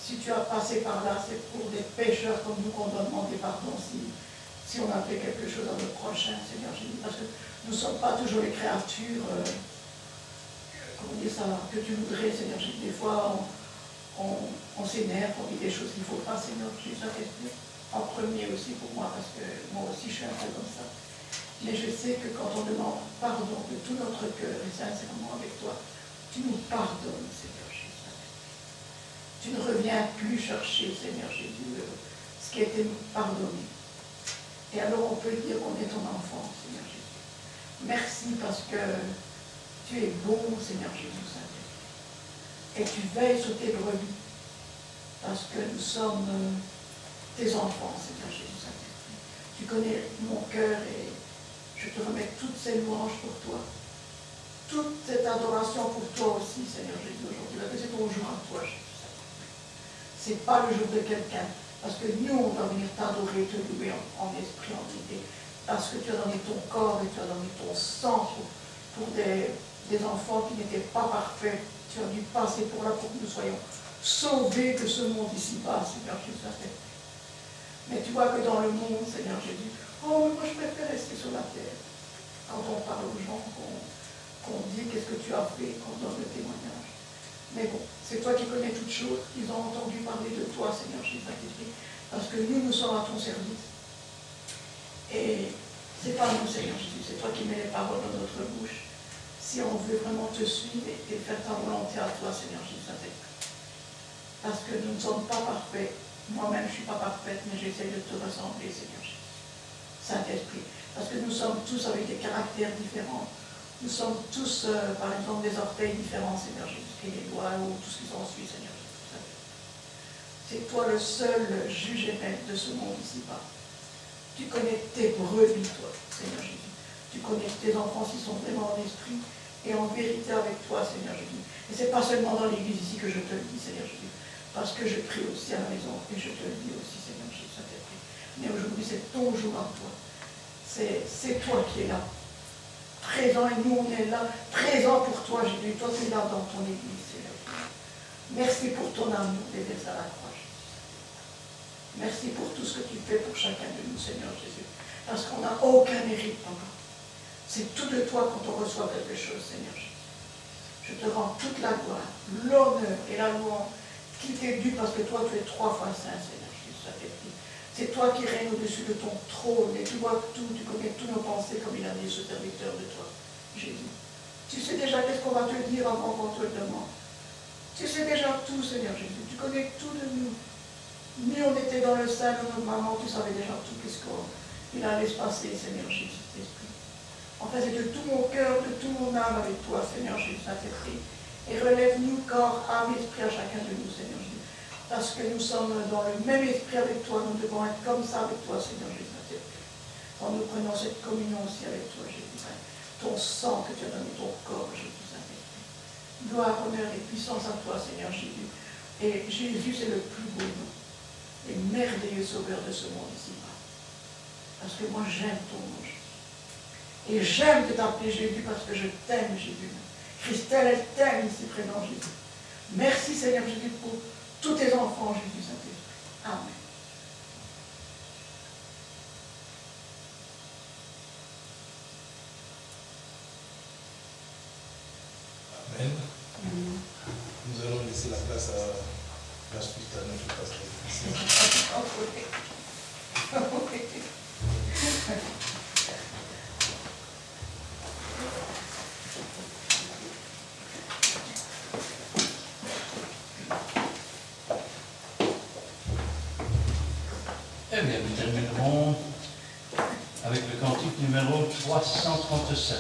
si tu as passé par là, c'est pour des pécheurs comme nous qu'on doit demander pardon si on a fait quelque chose à notre prochain, Seigneur Jésus. Parce que nous ne sommes pas toujours les créatures, comment dire ça, que tu voudrais, Seigneur Jésus. Des fois, on s'énerve, on dit des choses qu'il ne faut pas, Seigneur Jésus Saint-Esprit. En premier aussi pour moi, parce que moi aussi je suis un peu comme ça. Mais je sais que quand on demande pardon de tout notre cœur et sincèrement avec toi, tu nous pardonnes, Seigneur Jésus. Tu ne reviens plus chercher, Seigneur Jésus, ce qui a été pardonné. Et alors on peut dire qu'on est ton enfant, Seigneur Jésus. Merci parce que tu es bon, Seigneur Jésus Saint-Esprit. Et tu veilles sur tes brebis, parce que nous sommes tes enfants, Seigneur Jésus Saint-Esprit. Tu connais mon cœur et je te remets toutes ces louanges pour toi. Toute cette adoration pour toi aussi, Seigneur Jésus, aujourd'hui. Parce que c'est ton jour à toi, Jésus Saint-Esprit. Ce n'est pas le jour de quelqu'un. Parce que nous, on doit venir t'adorer, te louer en esprit, en vérité. Parce que tu as donné ton corps et tu as donné ton sang pour des enfants qui n'étaient pas parfaits. Tu as dû passer pour là pour que nous soyons sauvés de ce monde ici-bas, Seigneur Jésus Saint-Esprit. Mais tu vois que dans le monde, Seigneur Jésus, oh, moi je préfère rester sur la terre. Quand on parle aux gens, qu'on dit qu'est-ce que tu as fait, qu'on donne le témoignage. Mais bon, c'est toi qui connais toutes choses. Ils ont entendu parler de toi, Seigneur Jésus Saint-Esprit, parce que nous sommes à ton service. Et c'est pas nous, Seigneur Jésus, c'est toi qui mets les paroles dans notre bouche. Si on veut vraiment te suivre et faire ta volonté à toi, Seigneur Jésus Saint-Esprit. Parce que nous ne sommes pas parfaits. Moi-même, je ne suis pas parfaite, mais j'essaie de te ressembler, Seigneur Jésus. Saint-Esprit. Parce que nous sommes tous avec des caractères différents. Nous sommes tous, par exemple, des orteils différents, Seigneur Jésus, et les doigts ou tout ce qui s'ensuit, Seigneur Jésus. C'est toi le seul juge et maître de ce monde ici-bas. Tu connais tes brebis, toi, Seigneur Jésus. Tu connais tes enfants s'ils sont vraiment en esprit et en vérité avec toi, Seigneur Jésus. Et ce n'est pas seulement dans l'église ici que je te le dis, Seigneur Jésus. Parce que je prie aussi à la maison et je te le dis aussi, Seigneur Jésus Saint-Esprit. Mais aujourd'hui, c'est ton jour à toi. C'est toi qui es là. Présent et nous, on est là. Présent pour toi, Jésus. Toi, tu es là dans ton église, Seigneur Jésus. Merci pour ton amour déversé à la croix, Jésus. Merci pour tout ce que tu fais pour chacun de nous, Seigneur Jésus. parce qu'on n'a aucun mérite, papa. C'est tout de toi quand on reçoit quelque chose, Seigneur Jésus. Je te rends toute la gloire, l'honneur et la louange qui t'est due parce que toi, tu es 3 fois saint, Seigneur Jésus. Ça t'est dit. C'est toi qui règnes au-dessus de ton trône et tu vois tout, tu connais toutes nos pensées comme il a dit ce serviteur de toi, Jésus. Tu sais déjà qu'est-ce qu'on va te dire avant qu'on te le demande. Tu sais déjà tout, Seigneur Jésus. Tu connais tout de nous. Ni on était dans le sein de notre maman, tu savais déjà tout qu'est-ce qu'il allait se passer, Seigneur Jésus, Saint-Esprit. Enfin, c'est de tout mon cœur, de tout mon âme avec toi, Seigneur Jésus, Saint-Esprit. Et relève-nous corps, âme, esprit à chacun de nous, Seigneur Jésus. Parce que nous sommes dans le même esprit avec toi, nous devons être comme ça avec toi, Seigneur Jésus, Saint-Esprit. Quand nous prenons cette communion aussi avec toi, Jésus, ton sang que tu as donné, ton corps, Jésus, Saint-Esprit. Gloire, honneur et puissance à toi, Seigneur Jésus. Et Jésus, c'est le plus beau nom, et merveilleux sauveur de ce monde ici-bas. Parce que moi, j'aime ton nom, Jésus. Et j'aime de t'appeler Jésus parce que je t'aime, Jésus. Christelle, elle t'aime ici présent, Jésus. Merci, Seigneur Jésus, pour tous tes enfants, Jésus, Saint-Esprit. Amen. Amen. Nous allons laisser la place à la suite à notre pasteur. Eh bien, nous terminerons avec le cantique numéro 337.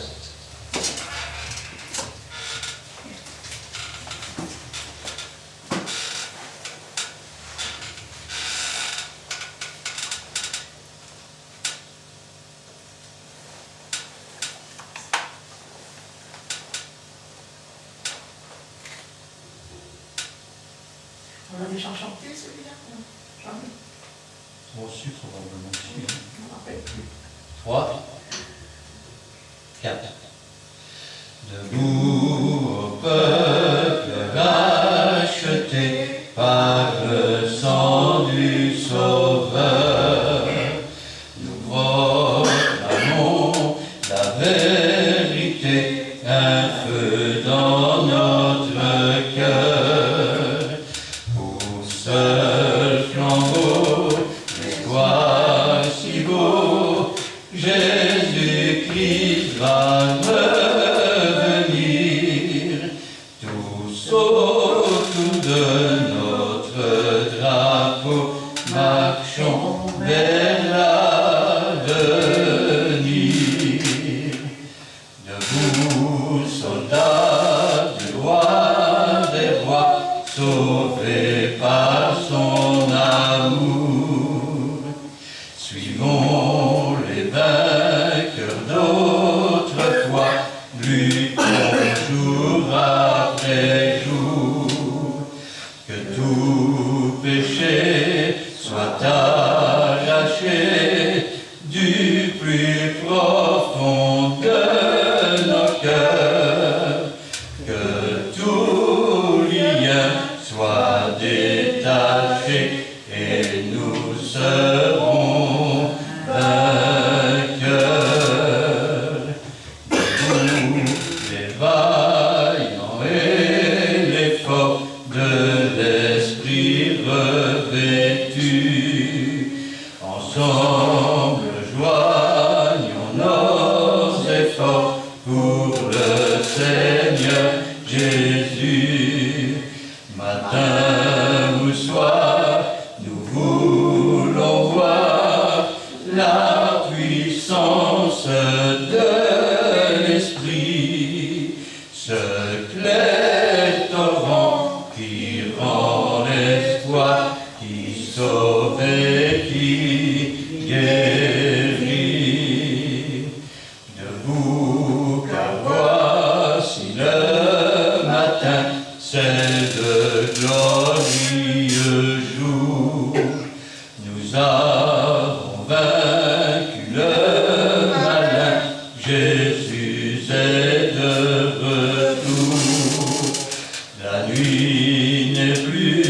On a déjà chanté celui-là? Jamais. Reçu probablement. Je ne me rappelle plus. 3, 4. Debout au peuple racheté par le sang du Sauveur, nous proclamons la vérité, un feu dans notre cœur. Pour seul flambeau, l'espoir si beau, Jésus-Christ va revenir. Tous autour de notre drapeau, marchons vers l'avenir. Debout, soldats du roi des rois, sauvés par son amour. Suivons les vainqueurs d'autrefois, luttons jour après jour. Que tout péché soit arraché du plus profond de nos cœurs. Que tout lien soit détaché et nous serons vainqueurs. Debout, les vaillants et les forts de l'esprit revêtus, ensemble joignons nos efforts pour le Seigneur Jésus. Matin ou soir, nous voulons voir la puissance de l'Esprit, ce clair torrent qui rend l'espoir, qui sauve et qui guérit. Debout, car voici le matin, c'est de glorieux jours. Nous avons vaincu le malin, Jésus est de retour. La nuit n'est plus,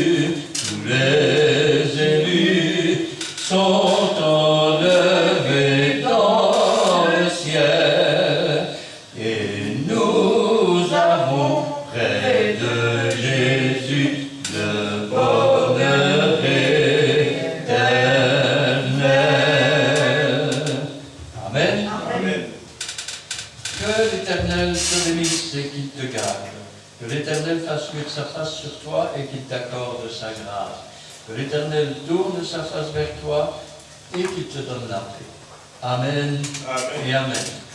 tous les élus sont enlevés dans l'Éternel te bénisse et qu'il te garde. Que l'Éternel fasse luire sa face sur toi et qu'il t'accorde sa grâce. Que l'Éternel tourne sa face vers toi et qu'il te donne la paix. Amen Amen. et Amen.